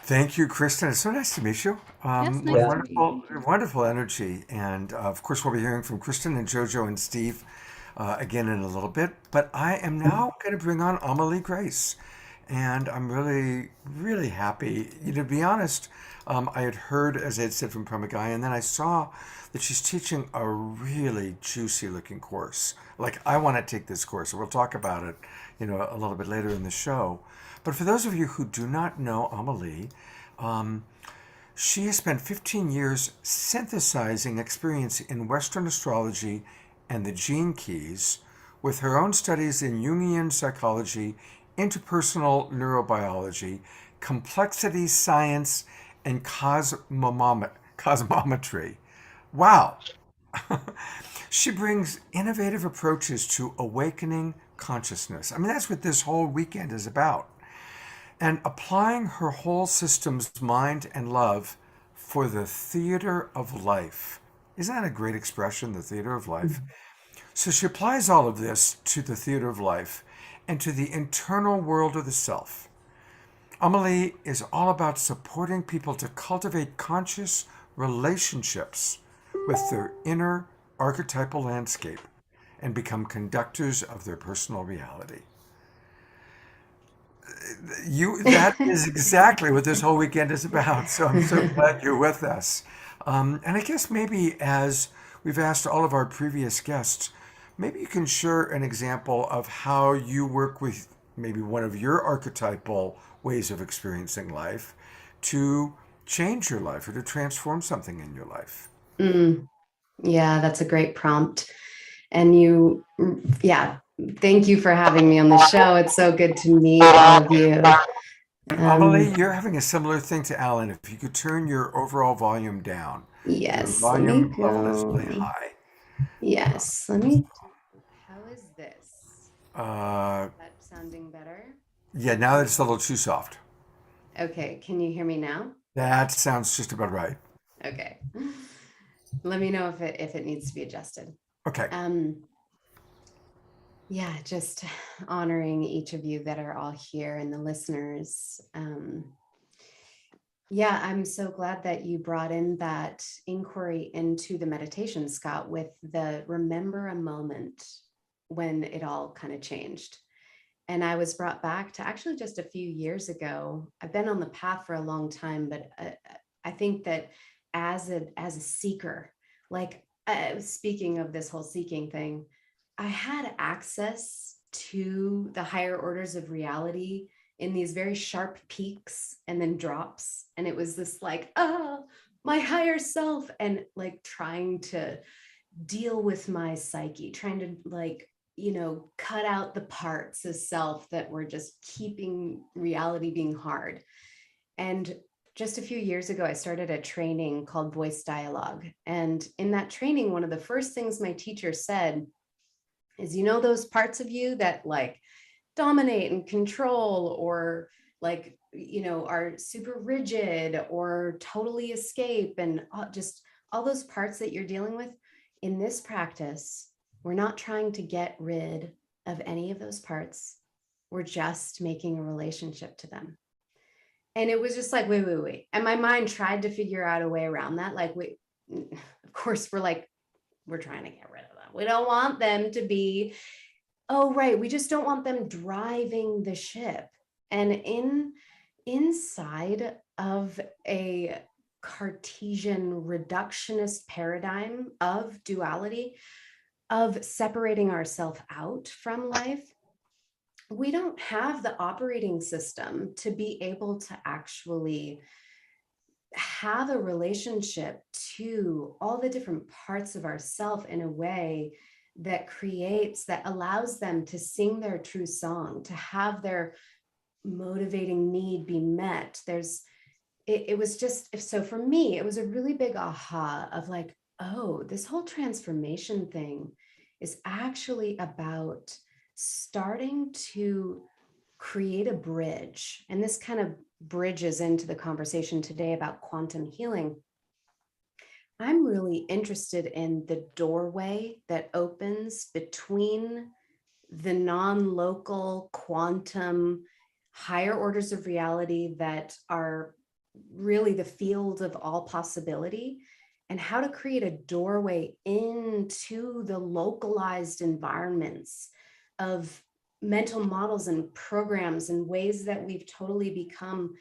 Thank you, Kristen. It's so nice to meet you. Yes, What nice to meet you. wonderful, Thank you. wonderful energy. And of course, we'll be hearing from Kristen and Jojo and Steve again in a little bit. But I am now going to bring on Amelie Grace. And I'm really, really happy. You know, to be honest, I had heard, as I had said, from Pramagai, and then I saw that she's teaching a really juicy looking course. Like, I want to take this course. So we'll talk about it, you know, a little bit later in the show. But for those of you who do not know Amelie, she has spent 15 years synthesizing experience in Western astrology and the gene keys with her own studies in Jungian psychology, interpersonal neurobiology, complexity science, and cosmometry. Wow! She brings innovative approaches to awakening consciousness. I mean, that's what this whole weekend is about. And applying her whole system's mind and love for the theater of life. Isn't that a great expression, the theater of life? So she applies all of this to the theater of life and to the internal world of the self. Amelie is all about supporting people to cultivate conscious relationships with their inner archetypal landscape and become conductors of their personal reality. That is exactly what this whole weekend is about. So I'm so glad you're with us. And I guess maybe, as we've asked all of our previous guests, maybe you can share an example of how you work with maybe one of your archetypal ways of experiencing life to change your life or to transform something in your life. Yeah, that's a great prompt. And thank you for having me on the show. It's so good to meet all of you. Amelie, you're having a similar thing to Alan. If you could turn your overall volume down. Yes, Your volume level is really high. Yes, let me. How is this? Is that sounding better? Yeah, now it's a little too soft. Okay, can you hear me now? That sounds just about right. Okay. Let me know if it needs to be adjusted. Okay. Yeah, just honoring each of you that are all here and the listeners. Yeah, I'm so glad that you brought in that inquiry into the meditation, Scott, with the remember a moment when it all kind of changed. And I was brought back to actually just a few years ago. I've been on the path for a long time, but I think that as a seeker, like speaking of this whole seeking thing, I had access to the higher orders of reality in these very sharp peaks and then drops. And it was this like, my higher self, and like trying to deal with my psyche, trying to like, cut out the parts of self that were just keeping reality being hard. And just a few years ago, I started a training called Voice Dialogue. And in that training, one of the first things my teacher said is, you know, those parts of you that like dominate and control, or like, you know, are super rigid or totally escape, and just all those parts that you're dealing with in this practice, we're not trying to get rid of any of those parts. We're just making a relationship to them. And it was just like, wait. And my mind tried to figure out a way around that. Like, wait, of course, we're trying to get rid of them. We don't want them to be, oh, right. We just don't want them driving the ship. And inside of a Cartesian reductionist paradigm of duality, of separating ourselves out from life, we don't have the operating system to be able to actually have a relationship to all the different parts of ourself in a way that allows them to sing their true song, to have their motivating need be met. It was just, so for me, it was a really big aha of like, oh, this whole transformation thing is actually about starting to create a bridge. And this kind of bridges into the conversation today about quantum healing. I'm really interested in the doorway that opens between the non-local quantum higher orders of reality that are really the field of all possibility, and how to create a doorway into the localized environments of mental models and programs and ways that we've totally become,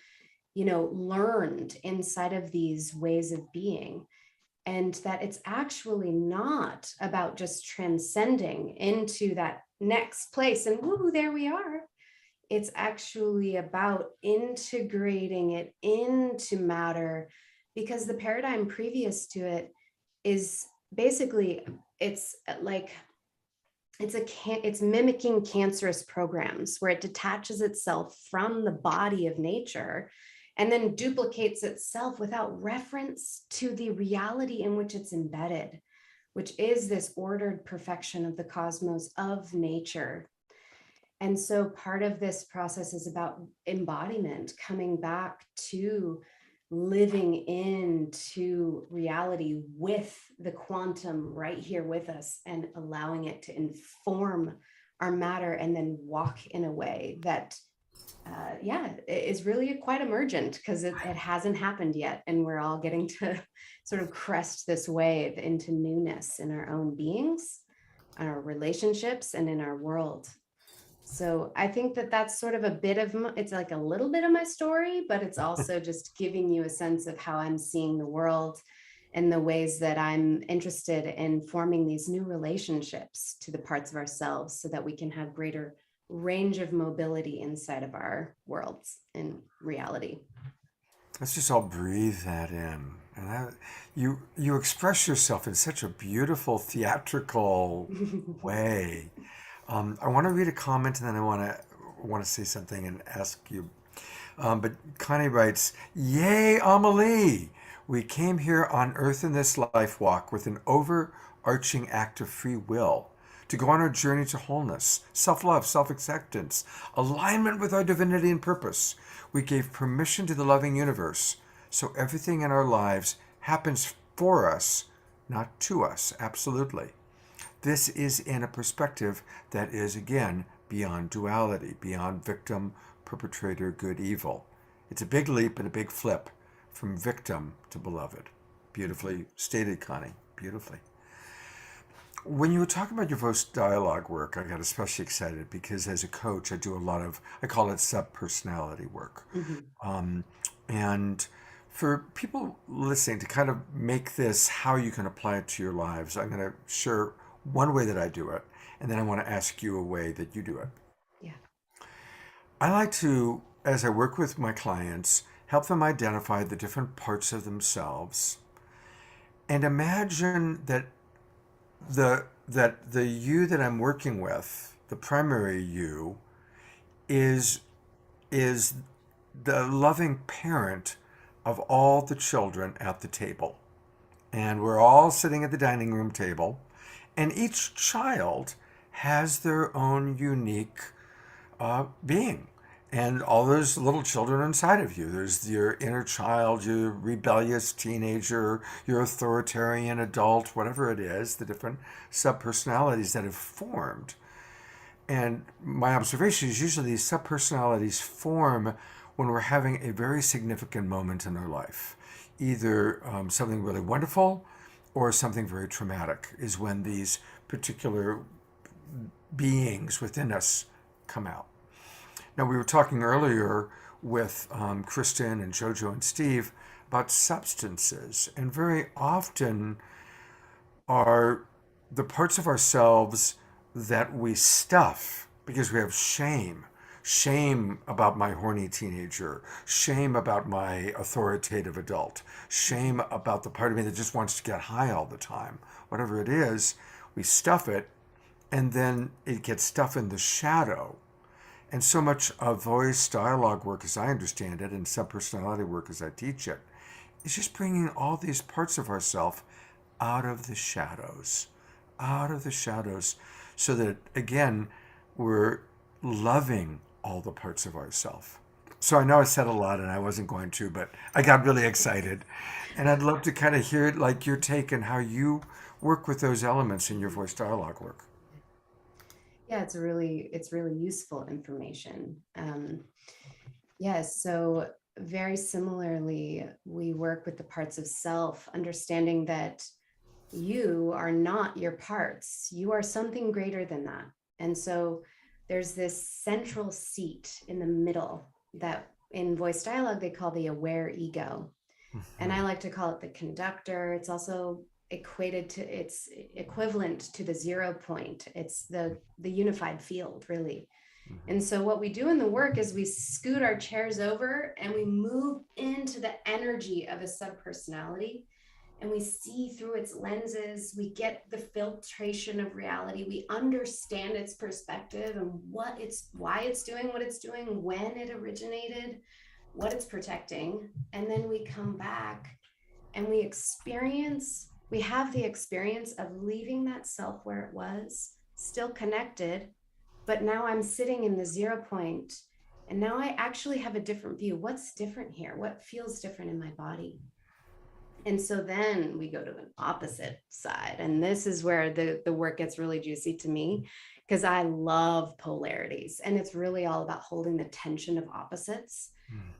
you know, learned inside of these ways of being. And that it's actually not about just transcending into that next place and woo, there we are. It's actually about integrating it into matter, because the paradigm previous to it is basically, it's mimicking cancerous programs where it detaches itself from the body of nature and then duplicates itself without reference to the reality in which it's embedded, which is this ordered perfection of the cosmos, of nature. And so part of this process is about embodiment, coming back to living into reality with the quantum right here with us, and allowing it to inform our matter, and then walk in a way that is really quite emergent, because it hasn't happened yet. And we're all getting to sort of crest this wave into newness in our own beings, our relationships, and in our world. So I think that that's sort of a bit of, it's like a little bit of my story, but it's also just giving you a sense of how I'm seeing the world and the ways that I'm interested in forming these new relationships to the parts of ourselves, so that we can have greater range of mobility inside of our worlds and reality. Let's just all breathe that in. And you express yourself in such a beautiful theatrical way. I want to read a comment, and then I want to say something and ask you. But Connie writes, "Yay, Amelie! We came here on Earth in this life walk with an overarching act of free will to go on our journey to wholeness, self-love, self-acceptance, alignment with our divinity and purpose. We gave permission to the loving universe, so everything in our lives happens for us, not to us." Absolutely. This is in a perspective that is, again, beyond duality, beyond victim, perpetrator, good, evil. It's a big leap and a big flip from victim to beloved. Beautifully stated, Connie. Beautifully. When you were talking about your Voice Dialogue work, I got especially excited because as a coach, I do a lot of, I call it sub-personality work. And for people listening, to kind of make this how you can apply it to your lives, I'm going to share one way that I do it, and then I want to ask you a way that you do it. Yeah. I like to, as I work with my clients, help them identify the different parts of themselves and imagine that the you that I'm working with, the primary you, is the loving parent of all the children at the table. And we're all sitting at the dining room table, and each child has their own unique being. And all those little children inside of you. There's your inner child, your rebellious teenager, your authoritarian adult, whatever it is, the different subpersonalities that have formed. And my observation is usually these subpersonalities form when we're having a very significant moment in our life. Either something really wonderful or something very traumatic is when these particular beings within us come out. Now, we were talking earlier with Kristen and Jojo and Steve about substances, and very often are the parts of ourselves that we stuff because we have shame about my horny teenager, shame about my authoritative adult, shame about the part of me that just wants to get high all the time. Whatever it is, we stuff it, and then it gets stuff in the shadow. And so much of voice dialogue work, as I understand it, and subpersonality work as I teach it, is just bringing all these parts of ourselves out of the shadows, so that, again, we're loving all the parts of ourselves. So I know I said a lot and I wasn't going to, but I got really excited. And I'd love to kind of hear like your take and how you work with those elements in your voice dialogue work. Yeah, it's really useful information. Yes, so very similarly, we work with the parts of self, understanding that you are not your parts. You are something greater than that. And so there's this central seat in the middle that in voice dialogue, they call the aware ego. And I like to call it the conductor. It's also it's equivalent to the 0 point. It's the unified field, really. And so what we do in the work is we scoot our chairs over and we move into the energy of a subpersonality, and we see through its lenses. We get the filtration of reality. We understand its perspective and why it's doing what it's doing, when it originated, what it's protecting. And then we come back and we have the experience of leaving that self where it was, still connected, but now I'm sitting in the 0 point, and now I actually have a different view. What's different here? What feels different in my body? And so then we go to an opposite side. And this is where the work gets really juicy to me, because I love polarities. And it's really all about holding the tension of opposites.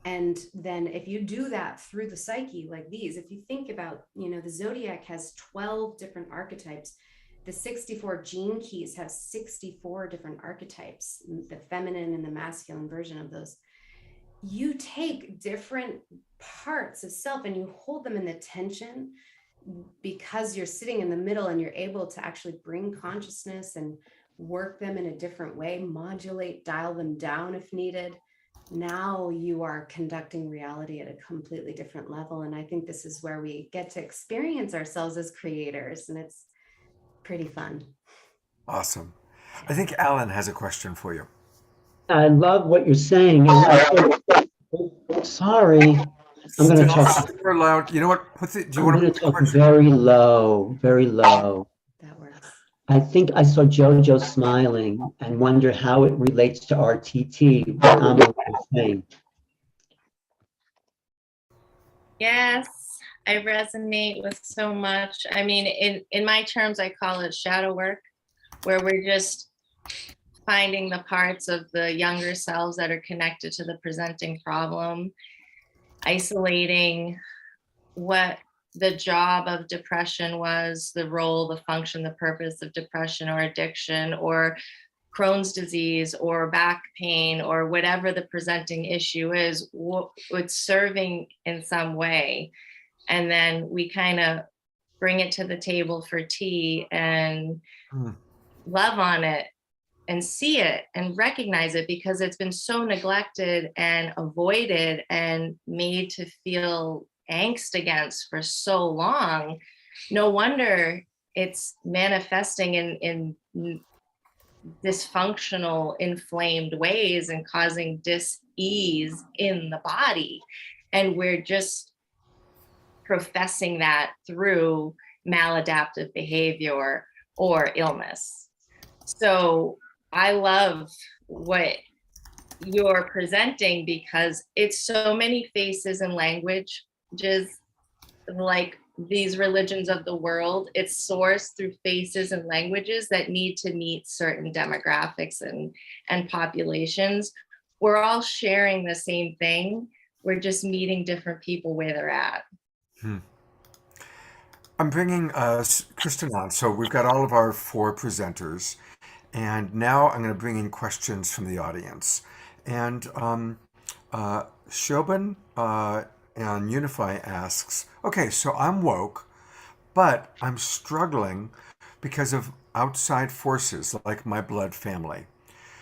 And then if you do that through the psyche, like these, if you think about, the zodiac has 12 different archetypes. The 64 gene keys have 64 different archetypes, the feminine and the masculine version of those. You take different parts of self and you hold them in the tension because you're sitting in the middle, and you're able to actually bring consciousness and work them in a different way, modulate, dial them down if needed. Now you are conducting reality at a completely different level. And I think this is where we get to experience ourselves as creators, and it's pretty fun. Awesome. I think Alan has a question for you. I love what you're saying. Sorry, I'm going to talk super loud. You know what? Do you I'm want going to talk very low, very low. That works. I think I saw Jojo smiling and wonder how it relates to RTT, what Amelie was saying. Yes, I resonate with so much. I mean, in my terms, I call it shadow work, where we're just finding the parts of the younger selves that are connected to the presenting problem, isolating what the job of depression was, the role, the function, the purpose of depression or addiction or Crohn's disease or back pain or whatever the presenting issue is, it's serving in some way. And then we kind of bring it to the table for tea and love on it and see it and recognize it, because it's been so neglected and avoided and made to feel angst against for so long. No wonder it's manifesting in dysfunctional, inflamed ways and causing dis-ease in the body. And we're just professing that through maladaptive behavior or illness. So I love what you're presenting because it's so many faces and languages, like these religions of the world. It's sourced through faces and languages that need to meet certain demographics and populations. We're all sharing the same thing. We're just meeting different people where they're at. I'm bringing Kristen on. So we've got all of our 4 presenters, and now I'm going to bring in questions from the audience. And Shobhan on Unify asks, okay, so I'm woke, but I'm struggling because of outside forces like my blood family.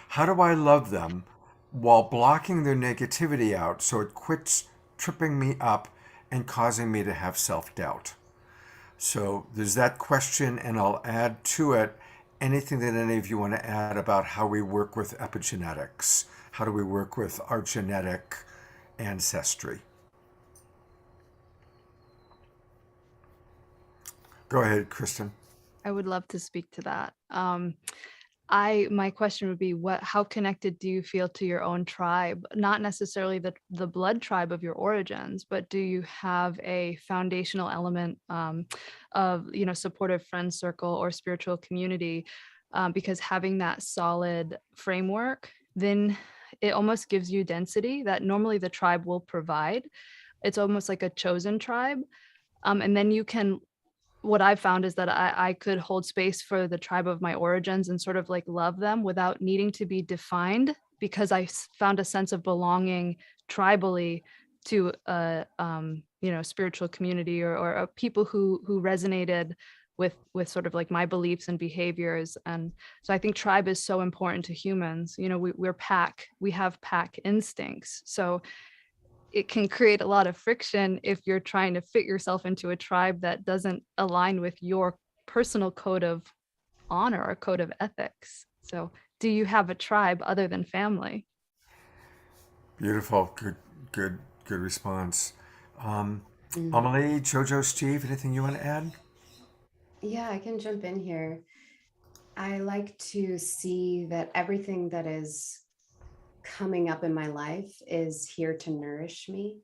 How do I love them while blocking their negativity out so it quits tripping me up and causing me to have self-doubt? So there's that question, and I'll add to it anything that any of you want to add about how we work with epigenetics. How do we work with our genetic ancestry? Go ahead, Kristen. I would love to speak to that. My question would be, how connected do you feel to your own tribe? Not necessarily the blood tribe of your origins, but do you have a foundational element of, supportive friend circle or spiritual community? Because having that solid framework, then it almost gives you density that normally the tribe will provide. It's almost like a chosen tribe. And then you can, what I've found is that I could hold space for the tribe of my origins and sort of like love them without needing to be defined, because I found a sense of belonging tribally to a spiritual community or people who resonated with sort of like my beliefs and behaviors. And so I think tribe is so important to humans. We're pack, we have pack instincts. So it can create a lot of friction if you're trying to fit yourself into a tribe that doesn't align with your personal code of honor or code of ethics. So do you have a tribe other than family? Beautiful. Good response. Amelie, Jojo, Steve, anything you want to add? Yeah, I can jump in here. I like to see that everything that is coming up in my life is here to nourish me.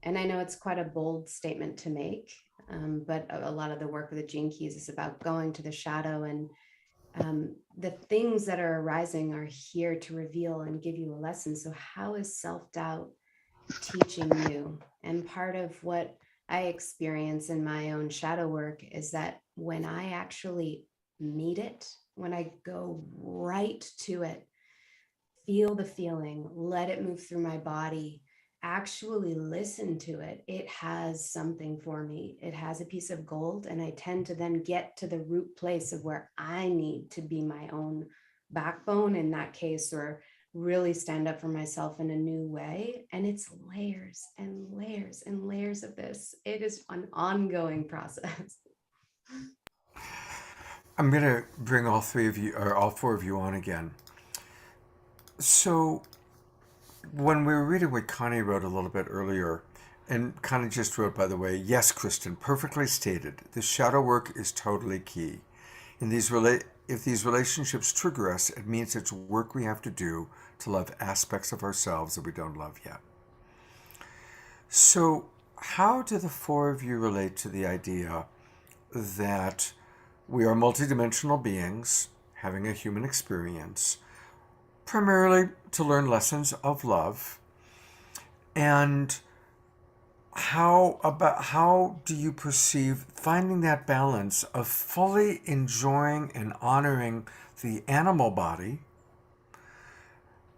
And I know it's quite a bold statement to make, but a lot of the work with the Gene Keys is about going to the shadow, and the things that are arising are here to reveal and give you a lesson. So how is self-doubt teaching you? And part of what I experience in my own shadow work is that when I actually meet it, when I go right to it, feel the feeling, let it move through my body, actually listen to it, it has something for me. It has a piece of gold, and I tend to then get to the root place of where I need to be my own backbone in that case, or really stand up for myself in a new way. And it's layers and layers and layers of this. It is an ongoing process. I'm going to bring all 3 of you, or all 4 of you on again. So when we were reading what Connie wrote a little bit earlier, and Connie just wrote, by the way, yes, Kristen, perfectly stated. The shadow work is totally key. If these relationships trigger us, it means it's work we have to do to love aspects of ourselves that we don't love yet. So how do the 4 of you relate to the idea that we are multidimensional beings having a human experience, primarily to learn lessons of love? And how do you perceive finding that balance of fully enjoying and honoring the animal body,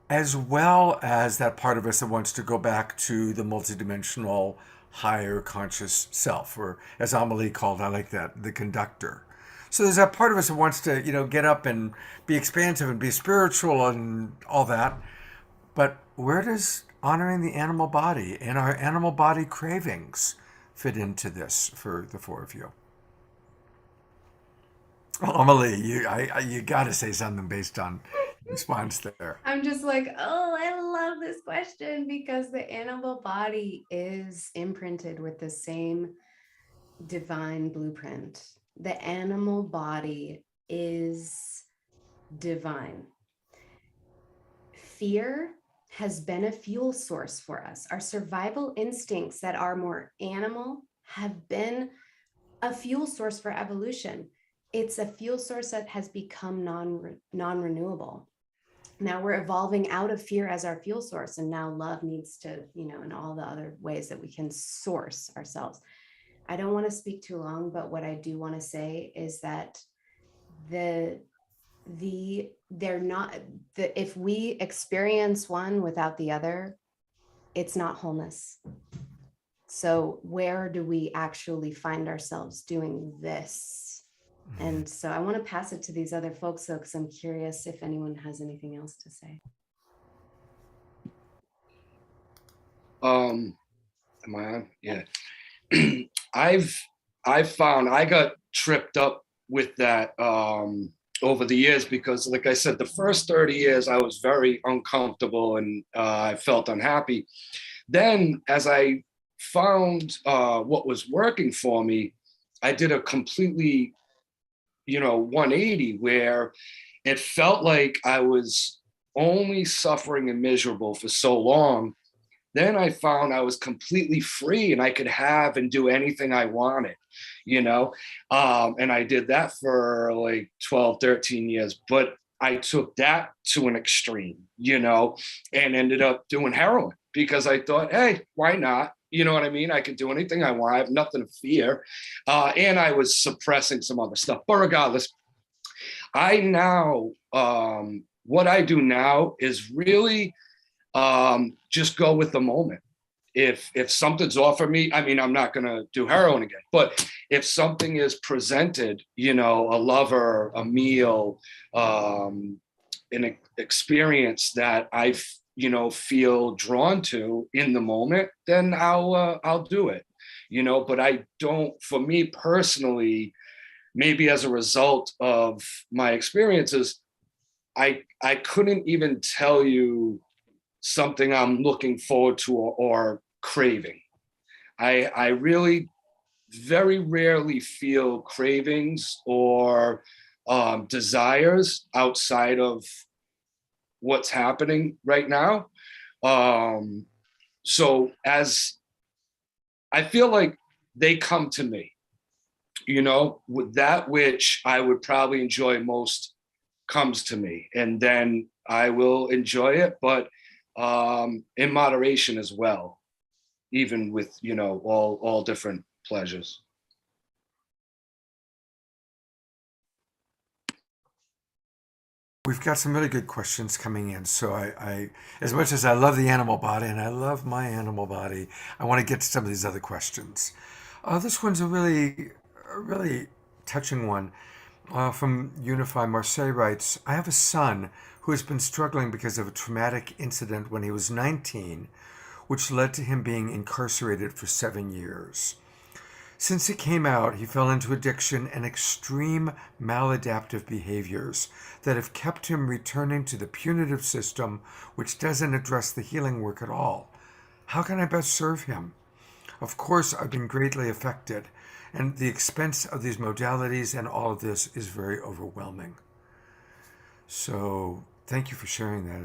as well as that part of us that wants to go back to the multidimensional higher conscious self, or as Amelie called, I like that, the conductor. So there's that part of us that wants to, get up and be expansive and be spiritual and all that. But where does honoring the animal body and our animal body cravings fit into this for the 4 of you? Amelie, you got to say something based on response there. I'm just like, oh, I love this question because the animal body is imprinted with the same divine blueprint. The animal body is divine. Fear has been a fuel source for us. Our survival instincts that are more animal have been a fuel source for evolution. It's a fuel source that has become non-renewable. Now we're evolving out of fear as our fuel source, and now love needs to, and all the other ways that we can source ourselves. I don't want to speak too long, but what I do want to say is that if we experience one without the other, it's not wholeness. So where do we actually find ourselves doing this? And so I want to pass it to these other folks, though, because I'm curious if anyone has anything else to say. Am I on? Yeah. I've found I got tripped up with that over the years because, like I said, the first 30 years I was very uncomfortable and I felt unhappy. Then as I found what was working for me, I did a completely 180 where it felt like I was only suffering and miserable for so long. Then I found I was completely free and I could have and do anything I wanted, and I did that for like 12, 13 years. But I took that to an extreme, and ended up doing heroin because I thought, hey, why not? You know what I mean? I can do anything I want. I have nothing to fear. And I was suppressing some other stuff. But regardless, what I do now is really just go with the moment. If something's offered me, I mean, I'm not going to do heroin again. But if something is presented, a lover, a meal, an experience that I've feel drawn to in the moment, then I'll do it, but I don't, for me personally, maybe as a result of my experiences, I couldn't even tell you something I'm looking forward to or craving. I really very rarely feel cravings or desires outside of what's happening right now. So as I feel like they come to me, with that which I would probably enjoy most comes to me, and then I will enjoy it, but in moderation as well, even with, all different pleasures. We've got some really good questions coming in. So I, as much as I love the animal body and I love my animal body, I want to get to some of these other questions. This one's a really touching one. From Unify Marseille writes, I have a son who has been struggling because of a traumatic incident when he was 19, which led to him being incarcerated for 7 years. Since he came out, he fell into addiction and extreme maladaptive behaviors that have kept him returning to the punitive system, which doesn't address the healing work at all. How can I best serve him? Of course, I've been greatly affected, and the expense of these modalities and all of this is very overwhelming. So thank you for sharing that.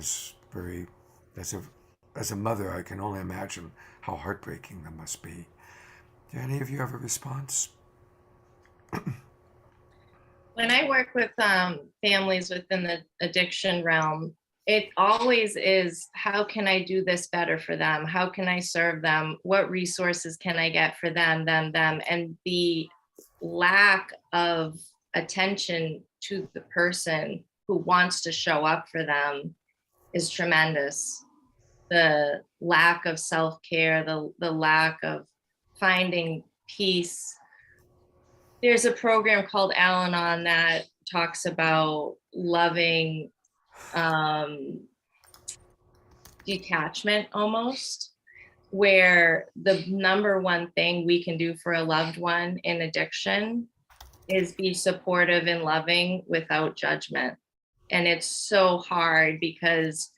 As a mother, I can only imagine how heartbreaking that must be. Do any of you have a response? When I work with families within the addiction realm, it always is, how can I do this better for them? How can I serve them? What resources can I get for them? And the lack of attention to the person who wants to show up for them is tremendous. The lack of self-care, the lack of finding peace. There's a program called Al-Anon that talks about loving detachment almost, where the number one thing we can do for a loved one in addiction is be supportive and loving without judgment. And it's so hard because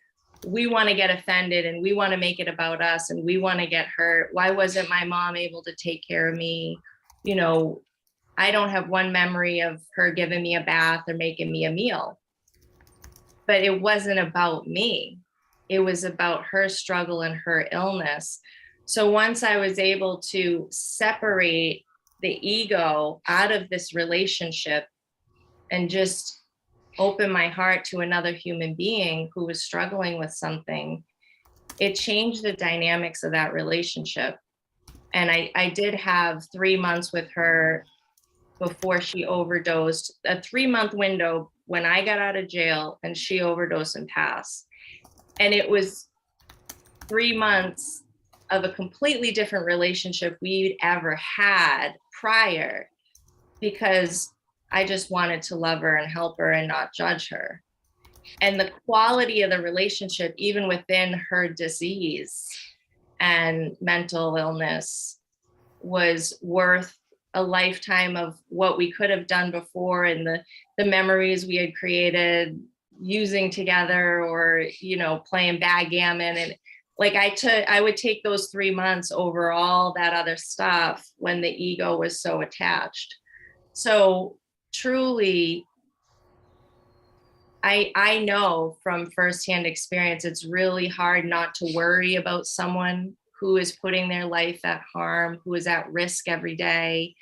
we want to get offended and we want to make it about us and we want to get hurt. Why wasn't my mom able to take care of me? You know, I don't have one memory of her giving me a bath or making me a meal. But it wasn't about me. It was about her struggle and her illness. So once I was able to separate the ego out of this relationship and just open my heart to another human being who was struggling with something, it changed the dynamics of that relationship. And I did have 3 months with her before she overdosed, a 3-month window when I got out of jail and she overdosed and passed. And it was 3 months of a completely different relationship we'd ever had prior, because I just wanted to love her and help her and not judge her. And the quality of the relationship, even within her disease and mental illness, was worth a lifetime of what we could have done before and the memories we had created using together, or, you know, playing backgammon. And like I would take those 3 months over all that other stuff when the ego was so attached. So truly, I know from firsthand experience, it's really hard not to worry about someone who is putting their life at harm, who is at risk every day.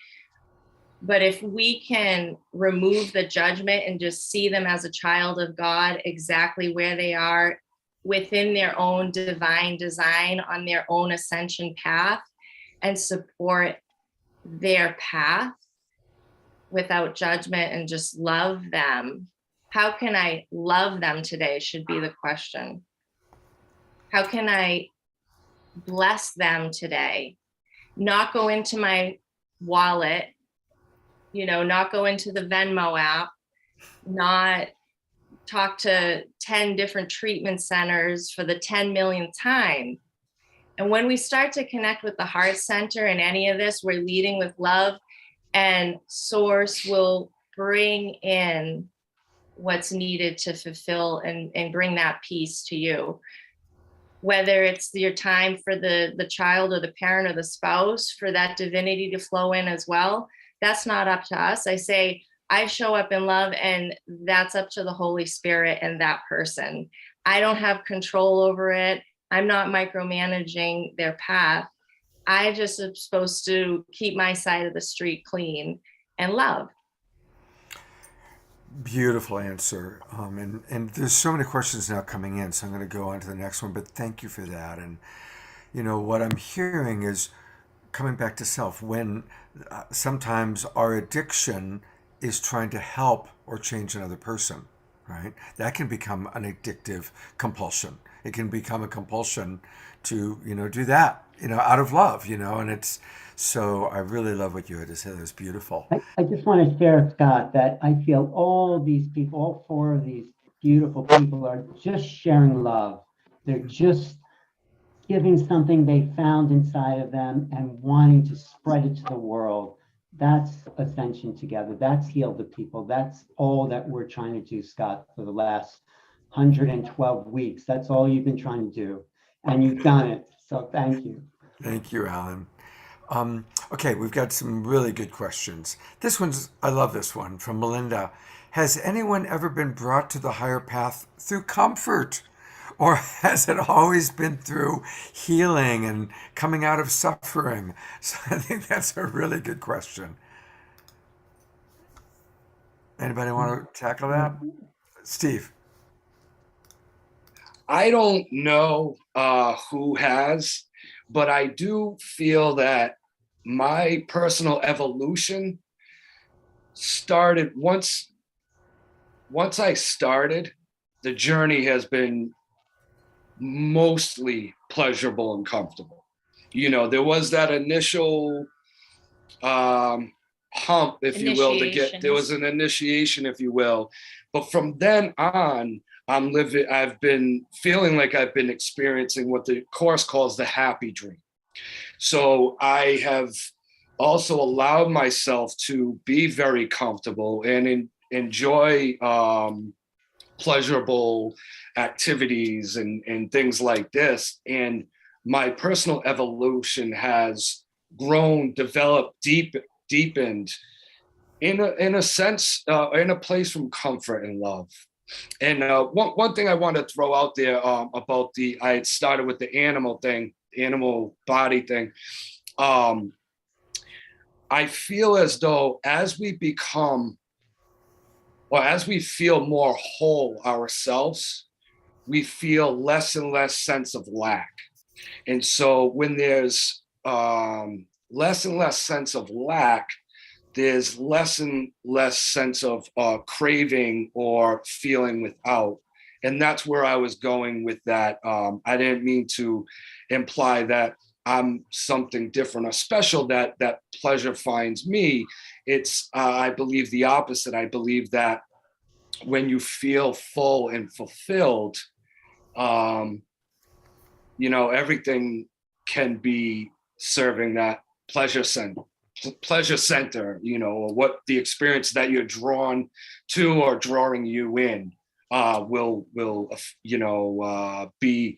But if we can remove the judgment and just see them as a child of God, exactly where they are within their own divine design on their own ascension path, and support their path without judgment and just love them. How can I love them today should be the question. How can I bless them today? Not go into my wallet, you know, not go into the Venmo app, not talk to 10 different treatment centers for the 10 millionth time. And when we start to connect with the heart center in any of this, we're leading with love, and source will bring in what's needed to fulfill and bring that peace to you. Whether it's your time for the child or the parent or the spouse, for that divinity to flow in as well, that's not up to us. I say, I show up in love, and that's up to the Holy Spirit and that person. I don't have control over it. I'm not micromanaging their path. I just am supposed to keep my side of the street clean and love. Beautiful answer. And there's so many questions now coming in, so I'm going to go on to the next one, but thank you for that. And, you know, what I'm hearing is coming back to self, when sometimes our addiction is trying to help or change another person, right? That can become an addictive compulsion. It can become a compulsion to, you know, do that, you know, out of love, you know, and it's, so I really love what you had to say. That was beautiful. I just want to share, Scott, that I feel all these people, all 4 of these beautiful people are just sharing love. They're just giving something they found inside of them and wanting to spread it to the world. That's Ascension Together. That's Heal the People. That's all that we're trying to do, Scott, for the last 112 weeks. That's all you've been trying to do. And you've done it. So thank you. Thank you, Alan. Okay, we've got some really good questions. This one's, I love this one, from Melinda. Has anyone ever been brought to the higher path through comfort? Or has it always been through healing and coming out of suffering? So I think that's a really good question. Anybody want to tackle that? Steve. I don't know who has, but I do feel that my personal evolution started once I started, the journey has been mostly pleasurable and comfortable. You know, there was that initial hump, if you will, to get, there was an initiation, if you will. But from then on, I've been feeling like I've been experiencing what the Course calls the happy dream. So I have also allowed myself to be very comfortable and enjoy pleasurable activities and things like this. And my personal evolution has grown, developed, deepened in a sense, in a place from comfort and love. And one thing I want to throw out there about I had started with the animal thing, animal body thing. I feel as though as we become, or as we feel more whole ourselves, we feel less and less sense of lack. And so when there's less and less sense of lack, there's less and less sense of craving or feeling without. And that's where I was going with that. I didn't mean to imply that I'm something different or special, that pleasure finds me. It's, I believe the opposite. I believe that when you feel full and fulfilled, everything can be serving that pleasure center, or what the experience that you're drawn to or drawing you in will be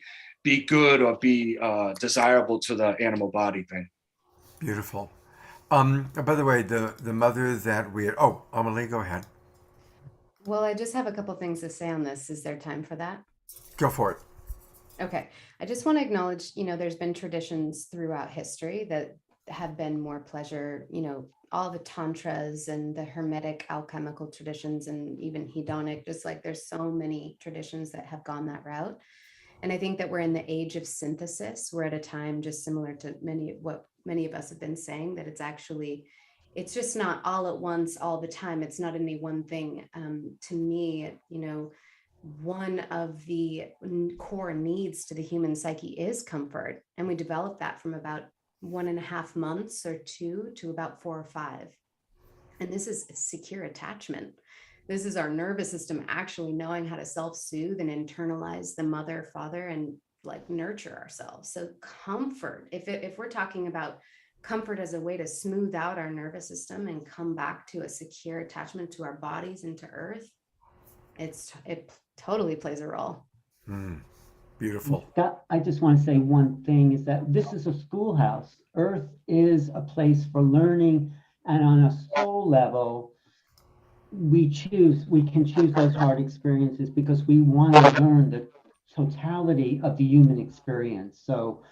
good or be desirable to the animal body thing. Beautiful. By the way, the mother that Amelie, go ahead. Well, I just have a couple things to say on this. Is there time for that? Go for it. Okay. I just want to acknowledge, there's been traditions throughout history that have been more pleasure, all the tantras and the hermetic alchemical traditions and even hedonic, just like there's so many traditions that have gone that route. And I think that we're in the age of synthesis. We're at a time just similar to what many of us have been saying, that it's just not all at once, all the time. It's not any one thing. To me, one of the core needs to the human psyche is comfort. And we develop that from about 1.5 months or 2 to about 4 or 5. And this is secure attachment. This is our nervous system actually knowing how to self-soothe and internalize the mother, father, and like nurture ourselves. So comfort, if we're talking about comfort as a way to smooth out our nervous system and come back to a secure attachment to our bodies and to earth, it totally plays a role. Beautiful. I just want to say one thing is that this is a schoolhouse. Earth is a place for learning, and on a soul level, we can choose those hard experiences because we want to learn the totality of the human experience. So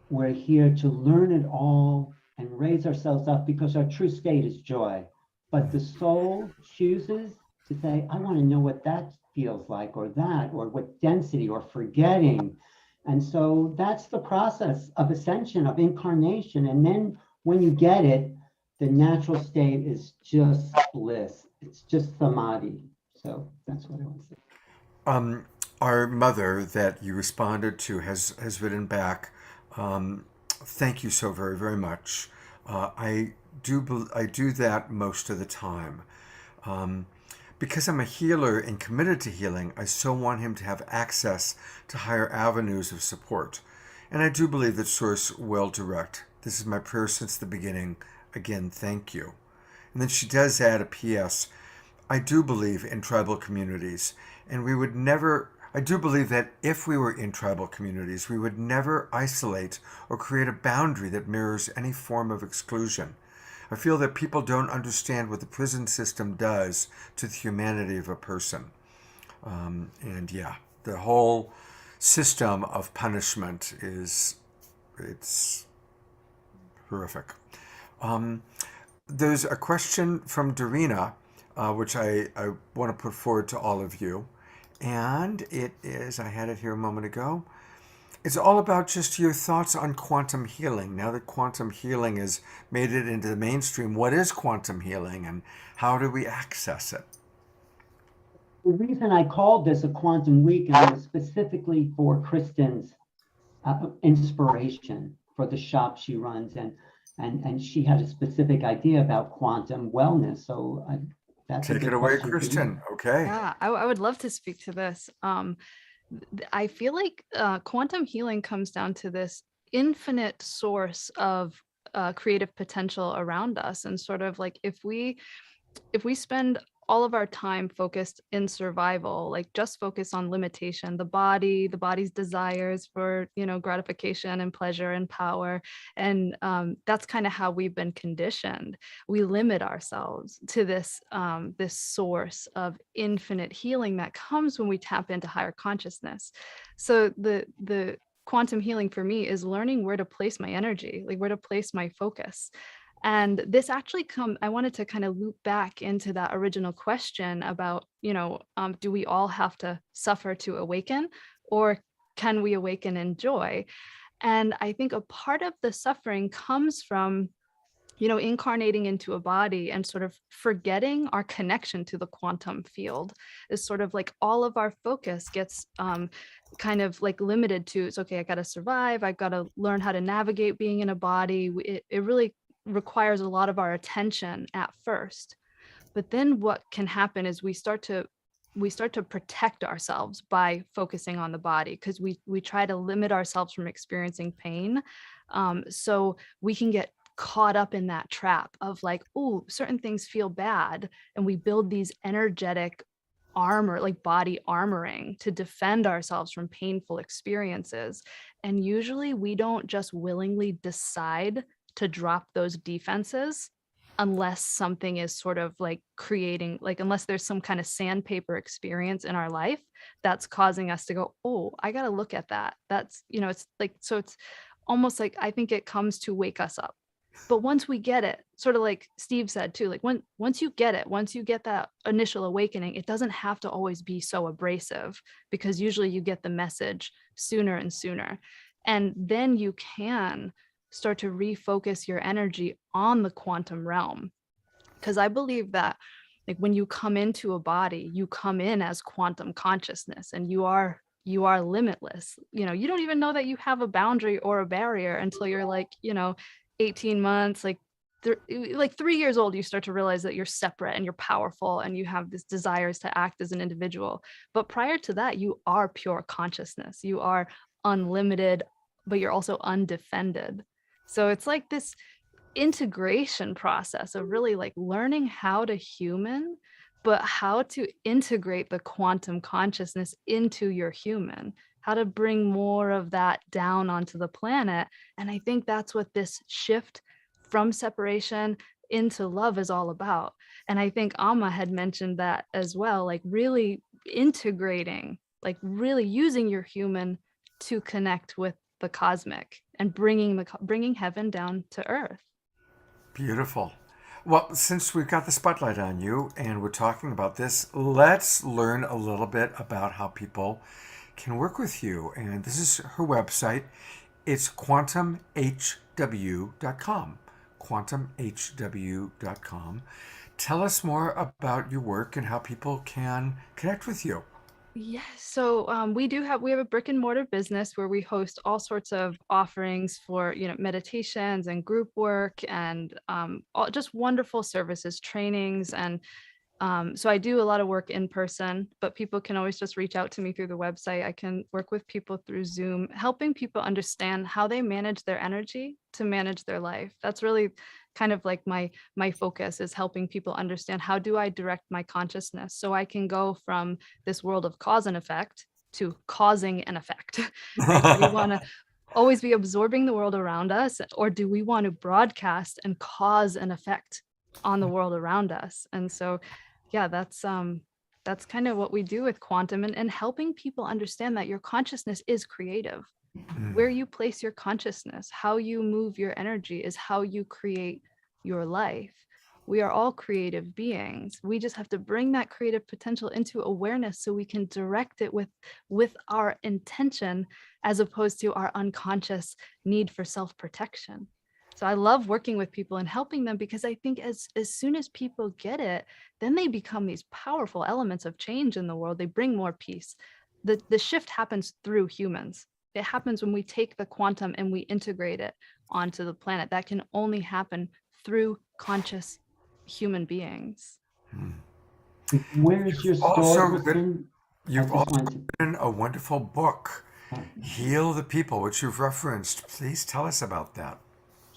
we're here to learn it all and raise ourselves up because our true state is joy. But the soul chooses to say, I want to know what that feels like, or what density, or forgetting. And so that's the process of ascension, of incarnation. And then when you get it, the natural state is just bliss. It's just samadhi. So that's what I want to say. Our mother that you responded to has written back. Thank you so very, very much. I do that most of the time. Because I'm a healer and committed to healing, I so want him to have access to higher avenues of support. And I do believe that Source will direct. This is my prayer since the beginning. Again, thank you. And then she does add a P.S. I do believe in tribal communities, and I do believe that if we were in tribal communities, we would never isolate or create a boundary that mirrors any form of exclusion. I feel that people don't understand what the prison system does to the humanity of a person. The whole system of punishment it's horrific. There's a question from Darina, which I want to put forward to all of you. And it is, I had it here a moment ago. It's all about just your thoughts on quantum healing. Now that quantum healing has made it into the mainstream, what is quantum healing and how do we access it? The reason I called this a quantum week was specifically for Kristen's inspiration for the shop she runs. And she had a specific idea about quantum wellness. So that's Take it away, Kristen. Okay. Yeah, I would love to speak to this. I feel like quantum healing comes down to this infinite source of creative potential around us, and sort of like if we spend all of our time focused in survival, like just focus on limitation, the body's desires for, gratification and pleasure and power. And that's kind of how we've been conditioned. We limit ourselves to this source of infinite healing that comes when we tap into higher consciousness. So the quantum healing for me is learning where to place my energy, like where to place my focus. And this actually I wanted to kind of loop back into that original question about, do we all have to suffer to awaken, or can we awaken in joy? And I think a part of the suffering comes from, incarnating into a body and sort of forgetting our connection to the quantum field. Is sort of like all of our focus gets kind of like limited to, it's okay, I got to survive, I've got to learn how to navigate being in a body. It really requires a lot of our attention at first. But then what can happen is we start to protect ourselves by focusing on the body, because we try to limit ourselves from experiencing pain. So we can get caught up in that trap of like, oh, certain things feel bad, and we build these energetic armor, like body armoring, to defend ourselves from painful experiences. And usually we don't just willingly decide to drop those defenses unless something is sort of like creating, like unless there's some kind of sandpaper experience in our life that's causing us to go, oh, I got to look at that. That's, it's like, so it's almost like, I think it comes to wake us up. But once we get it, sort of like Steve said too, like once you get it, once you get that initial awakening, it doesn't have to always be so abrasive, because usually you get the message sooner and sooner. And then you can start to refocus your energy on the quantum realm. Because I believe that like when you come into a body, you come in as quantum consciousness, and you are limitless. You don't even know that you have a boundary or a barrier until you're like, 18 months, like 3 years old, you start to realize that you're separate and you're powerful and you have this desires to act as an individual. But prior to that, you are pure consciousness. You are unlimited, but you're also undefended. So it's like this integration process of really like learning how to human, but how to integrate the quantum consciousness into your human, how to bring more of that down onto the planet. And I think that's what this shift from separation into love is all about. And I think Amma had mentioned that as well, like really integrating, like really using your human to connect with the cosmic and bringing heaven down to earth. Beautiful. Well, since we've got the spotlight on you and we're talking about this, let's learn a little bit about how people can work with you. And this is her website. It's quantumhw.com. quantumhw.com. Tell us more about your work and how people can connect with you. Yes. So we have a brick and mortar business where we host all sorts of offerings for, meditations and group work and just wonderful services, trainings. And so I do a lot of work in person, but people can always just reach out to me through the website. I can work with people through Zoom, helping people understand how they manage their energy to manage their life. That's really kind of like my focus, is helping people understand, how do I direct my consciousness so I can go from this world of cause and effect to causing an effect. Right? Do we want to always be absorbing the world around us, or do we want to broadcast and cause an effect on the world around us? And so, yeah, that's kind of what we do with quantum, and helping people understand that your consciousness is creative. Where you place your consciousness, how you move your energy, is how you create your life. We are all creative beings. We just have to bring that creative potential into awareness so we can direct it with our intention, as opposed to our unconscious need for self-protection. So I love working with people and helping them, because I think as soon as people get it, then they become these powerful elements of change in the world. They bring more peace. The shift happens through humans. It happens when we take the quantum and we integrate it onto the planet. That can only happen through conscious human beings. Where's your store? You've also written a wonderful book, Heal the People, which you've referenced. Please tell us about that.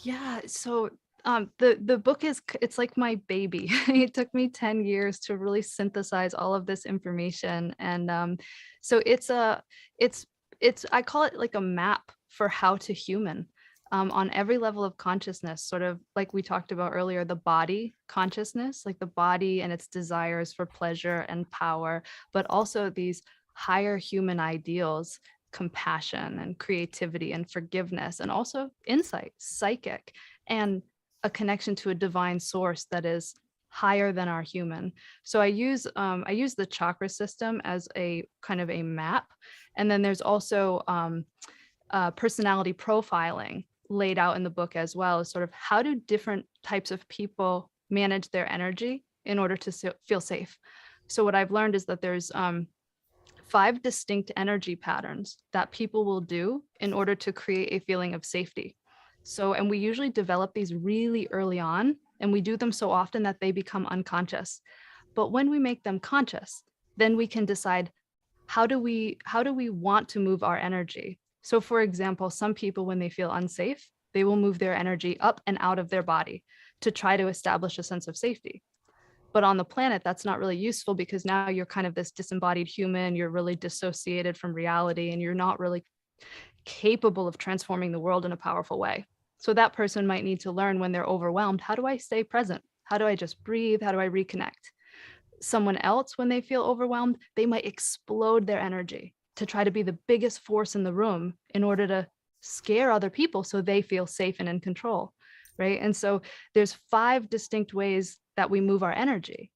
Yeah, so The book it's like my baby. It took me 10 years to really synthesize all of this information. And so it's I call it like a map for how to human on every level of consciousness, sort of like we talked about earlier, the body consciousness, like the body and its desires for pleasure and power, but also these higher human ideals, compassion and creativity and forgiveness, and also insight, psychic, and a connection to a divine source that is higher than our human. So I use the chakra system as a kind of a map, and then there's also personality profiling laid out in the book as well, as sort of how do different types of people manage their energy in order to feel safe. So what I've learned is that there's 5 distinct energy patterns that people will do in order to create a feeling of safety. So, and we usually develop these really early on, and we do them so often that they become unconscious. But when we make them conscious, then we can decide how do we want to move our energy. So for example, some people, when they feel unsafe, they will move their energy up and out of their body to try to establish a sense of safety. But on the planet, that's not really useful because now you're kind of this disembodied human, you're really dissociated from reality, and you're not really capable of transforming the world in a powerful way. So that person might need to learn when they're overwhelmed, how do I stay present? How do I just breathe? How do I reconnect? Someone else, when they feel overwhelmed, they might explode their energy to try to be the biggest force in the room in order to scare other people so they feel safe and in control, right? And so there's 5 distinct ways that we move our energy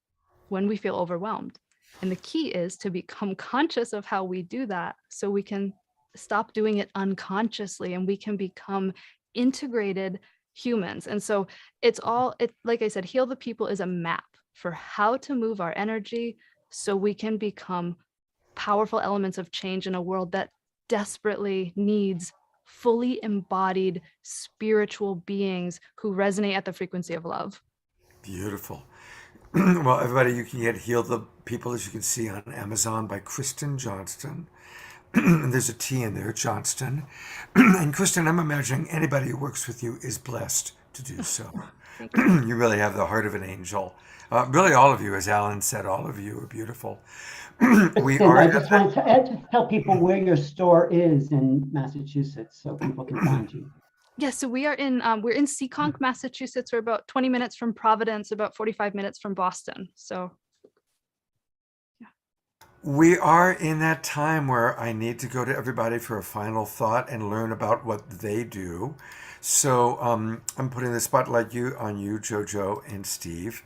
when we feel overwhelmed. And the key is to become conscious of how we do that so we can stop doing it unconsciously and we can become integrated humans. And so it's like I said, Heal the People is a map for how to move our energy so we can become powerful elements of change in a world that desperately needs fully embodied spiritual beings who resonate at the frequency of love. Beautiful. Well, everybody, you can get Heal the People, as you can see, on Amazon by Kristen Johnston. There's a T in there, Johnston. And Kristen, I'm imagining anybody who works with you is blessed to do so. You really have the heart of an angel. Really, all of you, as Alan said, all of you are beautiful. We are. I just want to tell people where your store is in Massachusetts so people can find you. Yes, so we're in Seekonk, Massachusetts. We're about 20 minutes from Providence, about 45 minutes from Boston. So yeah. We are in that time where I need to go to everybody for a final thought and learn about what they do. So I'm putting the spotlight on you, Jojo and Steve.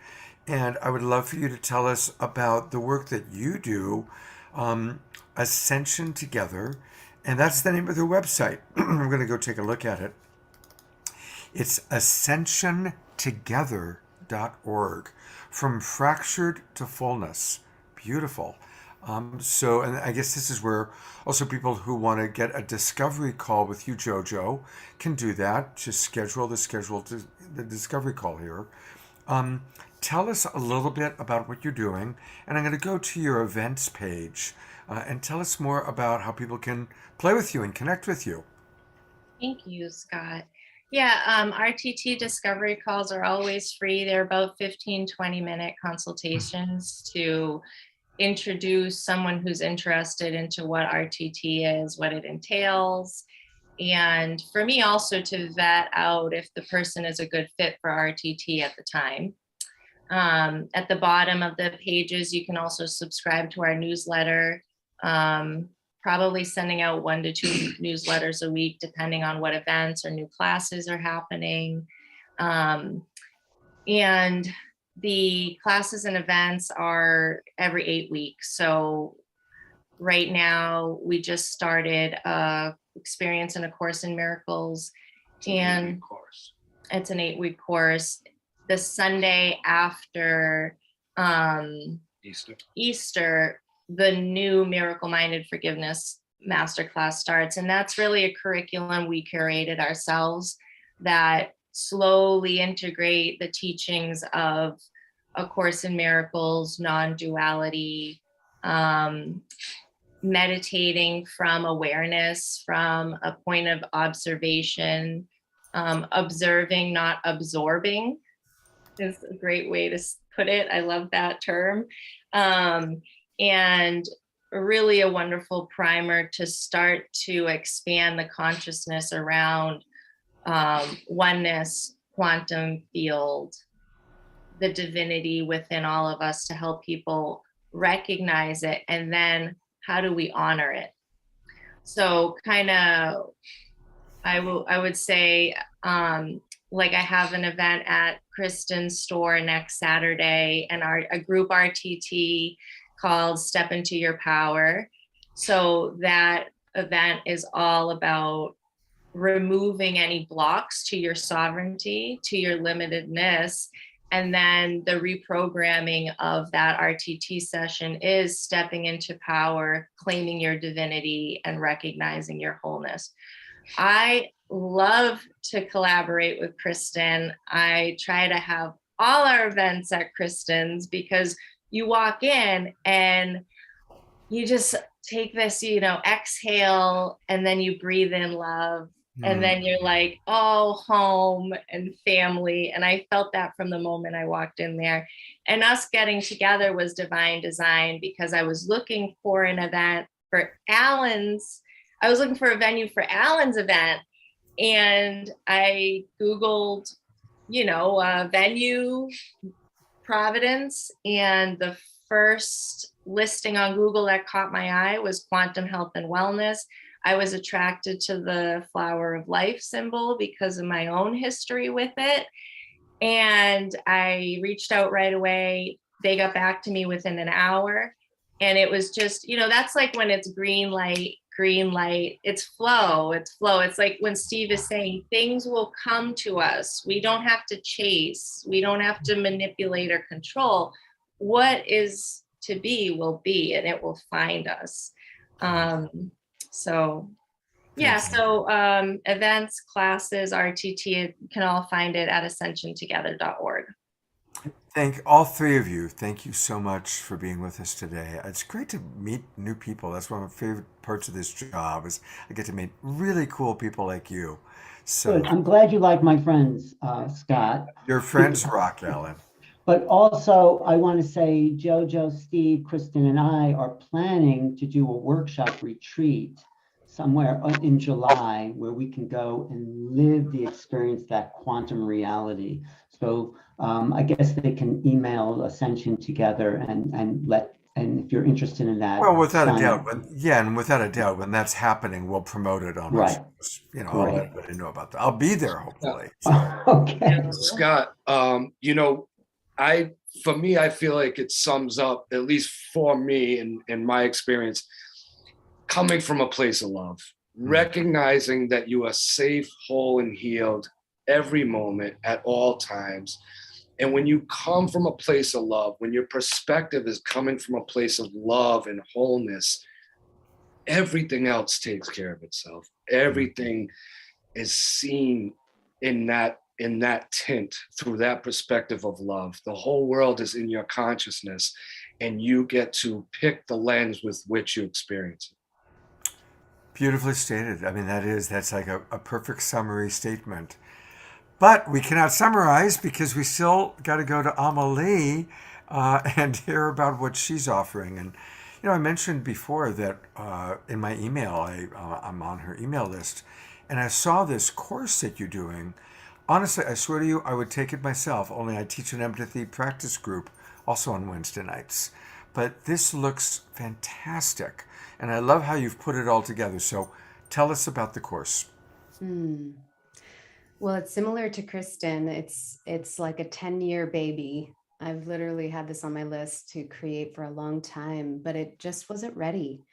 And I would love for you to tell us about the work that you do, Ascension Together. And that's the name of their website. I'm going to go take a look at it. It's ascensiontogether.org. From fractured to fullness. Beautiful. So, and I guess this is where also people who want to get a discovery call with you, Jojo, can do that. Just schedule the discovery call here. Tell us a little bit about what you're doing, and I'm going to go to your events page and tell us more about how people can play with you and connect with you. Thank you, Scott. Yeah, RTT discovery calls are always free. They're about 15, 20-minute consultations to introduce someone who's interested into what RTT is, what it entails, and for me also to vet out if the person is a good fit for RTT at the time. At the bottom of the pages, you can also subscribe to our newsletter, probably sending out 1 to 2 newsletters a week, depending on what events or new classes are happening. And the classes and events are every 8 weeks. So right now we just started Experience in A Course in Miracles, and it's an 8-week course. The Sunday after Easter, the new Miracle Minded Forgiveness Masterclass starts. And that's really a curriculum we curated ourselves that slowly integrate the teachings of A Course in Miracles, non-duality, meditating from awareness, from a point of observation, Observing, not absorbing, is a great way to put it. I love that term. And really a wonderful primer to start to expand the consciousness around oneness, quantum field, the divinity within all of us, to help people recognize it. And then how do we honor it? So kind of, I would say, like I have an event at Kristen's store next Saturday, and a group RTT called Step Into Your Power. So that event is all about removing any blocks to your sovereignty, to your limitedness. And then the reprogramming of that RTT session is stepping into power, claiming your divinity, and recognizing your wholeness. I love to collaborate with Kristen. I try to have all our events at Kristen's, because you walk in and you just take this, exhale, and then you breathe in love. And then you're like, oh, home and family. And I felt that from the moment I walked in there. And us getting together was divine design, because I was looking for an event for Alan's. I was looking for a venue for Alan's event. And I Googled, venue, Providence. And the first listing on Google that caught my eye was Quantum Health and Wellness. I was attracted to the flower of life symbol because of my own history with it. And I reached out right away. They got back to me within an hour. And it was just, that's like when it's green light, it's flow. It's like when Steve is saying things will come to us. We don't have to chase. We don't have to manipulate or control. What is to be will be, and it will find us. So events, classes, RTT, you can all find it at ascensiontogether.org. Thank all three of you. Thank you so much for being with us today. It's great to meet new people. That's one of my favorite parts of this job, is I get to meet really cool people like you. So Good. I'm glad you like my friends, Scott. Your friends rock, Alan. But also, I want to say Jojo, Steve, Kristen, and I are planning to do a workshop retreat somewhere in July, where we can go and live the experience, that quantum reality. So I guess they can email Ascension Together and if you're interested in that. Well, without a doubt, and without a doubt, when that's happening, we'll promote it on our shows. I'll let everybody know about that. I'll be there, hopefully. So. Okay. Scott, I feel like it sums up, at least for me in my experience, coming from a place of love, recognizing that you are safe, whole, and healed every moment at all times. And when you come from a place of love, when your perspective is coming from a place of love and wholeness, everything else takes care of itself. Everything is seen in that tint, through that perspective of love. The whole world is in your consciousness, and you get to pick the lens with which you experience it. Beautifully stated. I mean, that's like a perfect summary statement. But we cannot summarize, because we still got to go to Amelie and hear about what she's offering. And, I mentioned before that in my email, I'm on her email list, and I saw this course that you're doing. Honestly, I swear to you, I would take it myself, only I teach an empathy practice group also on Wednesday nights. But this looks fantastic, and I love how you've put it all together. So tell us about the course. Well, it's similar to Kristen. It's like a 10-year baby. I've literally had this on my list to create for a long time, but it just wasn't ready.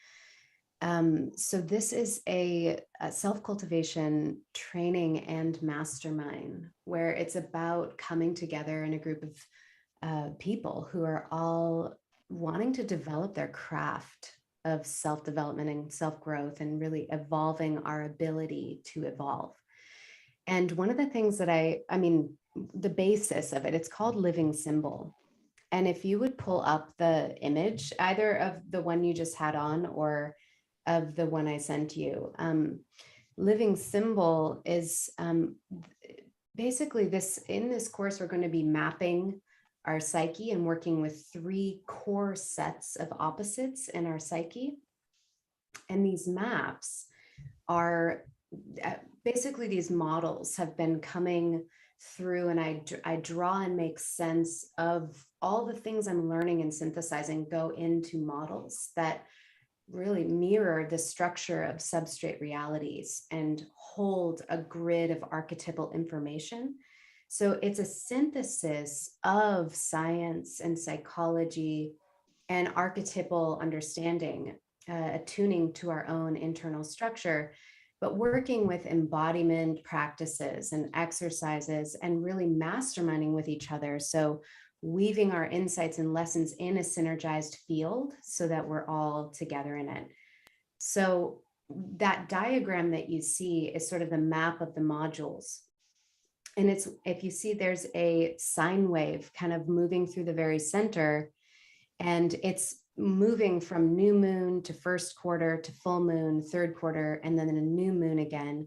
So this is a self-cultivation training and mastermind, where it's about coming together in a group of people who are all wanting to develop their craft of self-development and self-growth, and really evolving our ability to evolve. And one of the things that the basis of it's called Living Symbol. And if you would pull up the image, either of the one you just had on or of the one I sent you, living symbol is basically this. In this course, we're going to be mapping our psyche and working with 3 core sets of opposites in our psyche. And these maps are basically, these models have been coming through, and I draw and make sense of all the things I'm learning and synthesizing go into models that really mirror the structure of substrate realities and hold a grid of archetypal information. So it's a synthesis of science and psychology and archetypal understanding, attuning to our own internal structure, but working with embodiment practices and exercises and really masterminding with each other. So weaving our insights and lessons in a synergized field so that we're all together in it. So that diagram that you see is sort of the map of the modules. And it's, if you see, there's a sine wave kind of moving through the very center, and it's moving from new moon to first quarter to full moon, third quarter, and then a new moon again.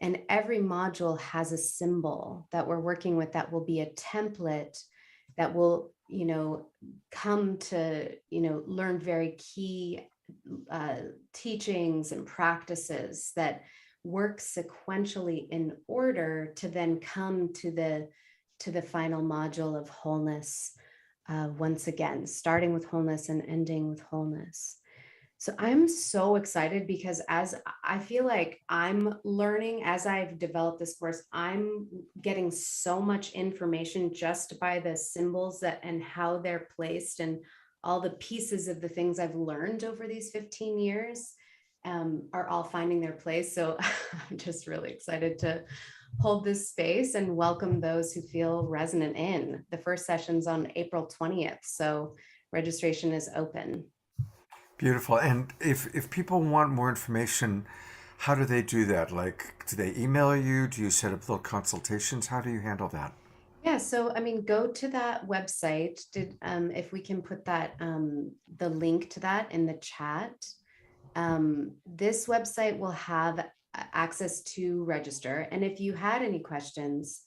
And every module has a symbol that we're working with that will be a template that will, come to, learn very key teachings and practices that work sequentially in order to then come to the final module of wholeness. Once again, starting with wholeness and ending with wholeness. So I'm so excited because as I feel like I'm learning, as I've developed this course, I'm getting so much information just by the symbols that and how they're placed and all the pieces of the things I've learned over these 15 years are all finding their place. So I'm just really excited to hold this space and welcome those who feel resonant in. The first session's on April 20th, so registration is open. Beautiful. And if people want more information, how do they do that? Like, do they email you? Do you set up little consultations? How do you handle that? Yeah, so go to that website. If we can put that the link to that in the chat. This website will have access to register. And if you had any questions,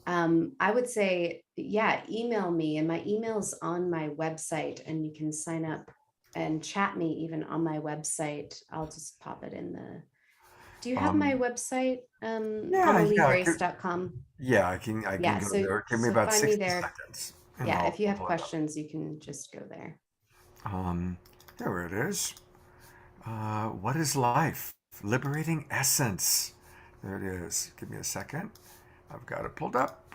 I would say, email me, and my email's on my website, and you can sign up and chat me even on my website. I'll just pop it in the, do you have my website? EmilyGrace.com. Yeah, I can go there. Give me about 60 seconds. Yeah, if you have questions, you can just go there. There it is. What is life? Liberating essence. There it is. Give me a second. I've got it pulled up.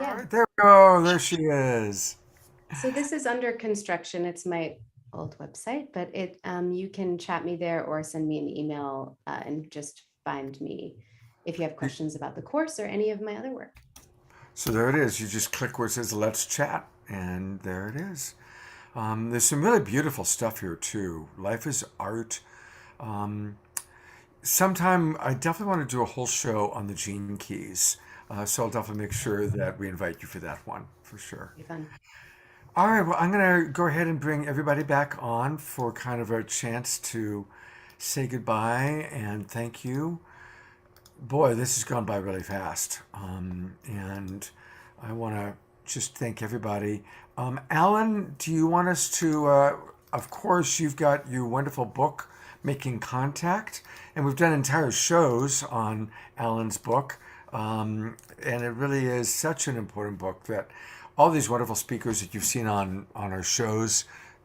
There we go. There she is. So this is under construction. It's my old website, but you can chat me there or send me an email and just find me if you have questions about the course or any of my other work. So there it is. You just click where it says Let's Chat, and there it is. There's some really beautiful stuff here too. Life is art. Sometime I definitely want to do a whole show on the Gene Keys. So I'll definitely make sure that we invite you for that one, for sure. Be fun. All right, well, I'm going to go ahead and bring everybody back on for kind of a chance to say goodbye and thank you. Boy, this has gone by really fast. And I want to just thank everybody. Alan, do you want us to, of course, you've got your wonderful book, Making Contact, and we've done entire shows on Alan's book. And it really is such an important book that all these wonderful speakers that you've seen on our shows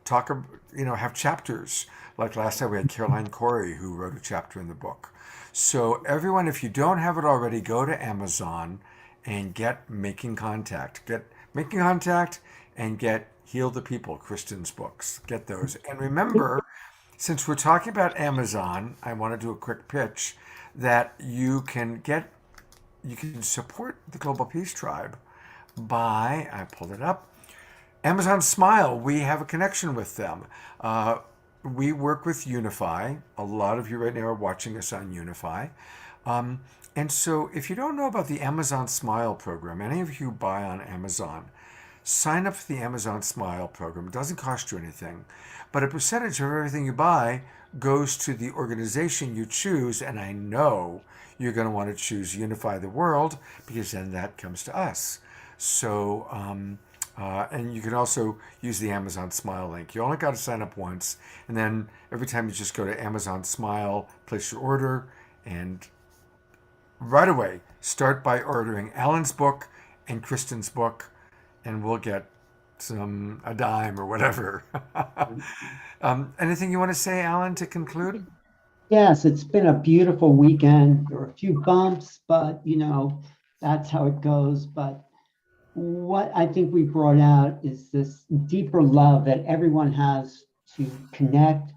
have chapters. Like last time we had Caroline Corey, who wrote a chapter in the book. So everyone, if you don't have it already, go to Amazon and get Making Contact. Get Making Contact and get Heal the People, Kristen's books. Get those. And remember, since we're talking about Amazon, I want to do a quick pitch that you can support the Global Peace Tribe by, I pulled it up, Amazon Smile. We have a connection with them. We work with Unify. A lot of you right now are watching us on Unify. And so if you don't know about the Amazon Smile program, any of you buy on Amazon, sign up for the Amazon Smile program. It doesn't cost you anything, but a percentage of everything you buy goes to the organization you choose, and I know you're going to want to choose Unify the World because then that comes to us. So, and you can also use the Amazon Smile link. You only got to sign up once, and then every time you just go to Amazon Smile, place your order, and right away start by ordering Alan's book and Kristen's book, and we'll get a dime or whatever. Anything you want to say, Alan, to conclude? Yes, it's been a beautiful weekend. There were a few bumps, but that's how it goes. But what I think we brought out is this deeper love that everyone has to connect,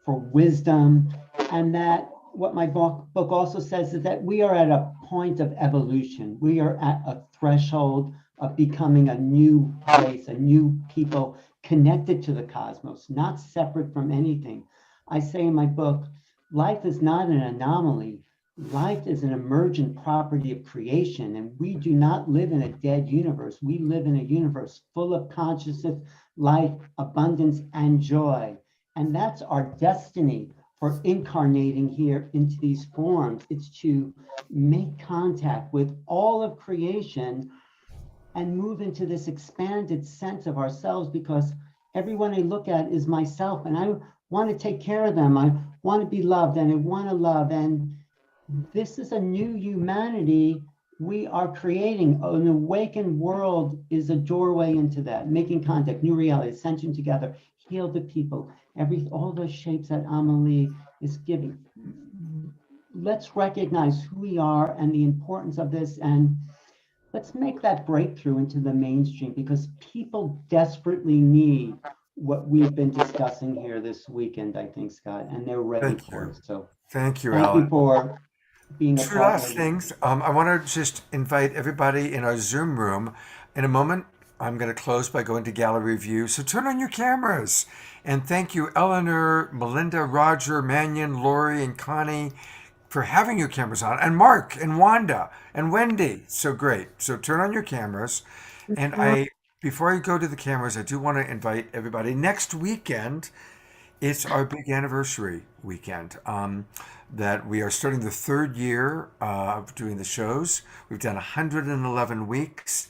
for wisdom, and that what my book also says is that we are at a point of evolution. We are at a threshold of becoming a new place, a new people connected to the cosmos, not separate from anything. I say in my book, life is not an anomaly. Life is an emergent property of creation, and we do not live in a dead universe. We live in a universe full of consciousness, life, abundance, and joy. And that's our destiny for incarnating here into these forms. It's to make contact with all of creation and move into this expanded sense of ourselves, because everyone I look at is myself, and I want to take care of them. I want to be loved, and I want to love. And this is a new humanity we are creating. An awakened world is a doorway into that, making contact, new reality, ascension together, heal the people, all those shapes that Amelie is giving. Let's recognize who we are and the importance of this, and let's make that breakthrough into the mainstream, because people desperately need what we've been discussing here this weekend, I think, Scott, and they're ready for it. So thank you, thank Alan. you for being a Two part last of it. things. I want to just invite everybody in our Zoom room. In a moment, I'm going to close by going to gallery view. So turn on your cameras. And thank you, Eleanor, Melinda, Roger, Mannion, Lori, and Connie, for having your cameras on. And Mark, and Wanda, and Wendy. So great. So turn on your cameras. And before I go to the cameras, I do want to invite everybody. Next weekend, it's our big anniversary weekend. That we are starting the third year of doing the shows. We've done 111 weeks,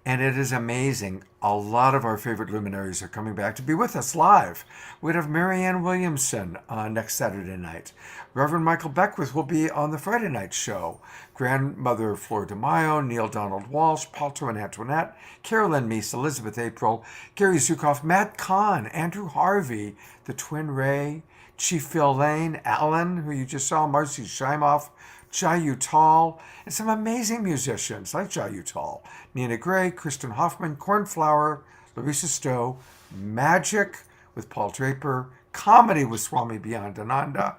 and it is amazing. A lot of our favorite luminaries are coming back to be with us live. We'd have Marianne Williamson next Saturday night. Reverend Michael Beckwith will be on the Friday night show. Grandmother Flor de Mayo, Neil Donald Walsh, Palto and Antoinette, Carolyn Meese, Elizabeth April, Gary Zukoff, Matt Kahn, Andrew Harvey, the Twin Ray, Chief Phil Lane, Alan, who you just saw, Marcy Shimoff, Jai Uttal, and some amazing musicians like Jai Uttal, Nina Gray, Kristen Hoffman, Cornflower, Larissa Stowe, Magic with Paul Draper, Comedy with Swami Beyond Ananda.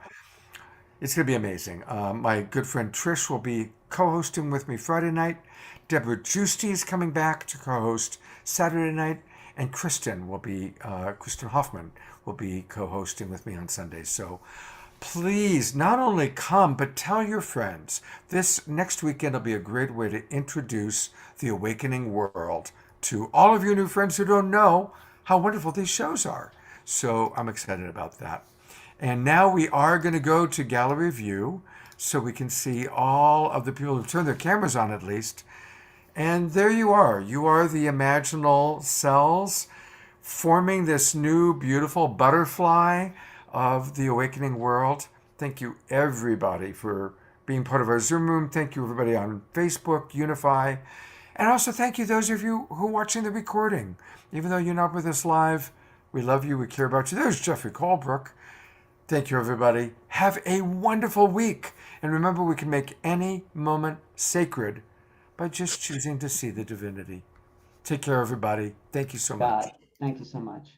It's going to be amazing. My good friend Trish will be co-hosting with me Friday night. Deborah Giusti is coming back to co-host Saturday night. And Kristen Hoffman will be co-hosting with me on Sunday. So please not only come, but tell your friends. This next weekend will be a great way to introduce the Awakening World to all of your new friends who don't know how wonderful these shows are. So I'm excited about that. And now we are going to go to gallery view so we can see all of the people who turn their cameras on at least. And there you are. You are the imaginal cells forming this new beautiful butterfly of the awakening world. Thank you everybody for being part of our Zoom room. Thank you everybody on Facebook, Unify. And also thank you those of you who are watching the recording. Even though you're not with us live, we love you, we care about you. There's Jeffrey Colebrook. Thank you everybody. Have a wonderful week. And remember, we can make any moment sacred by just choosing to see the divinity. Take care, everybody. Thank you so much. Scott, thank you so much.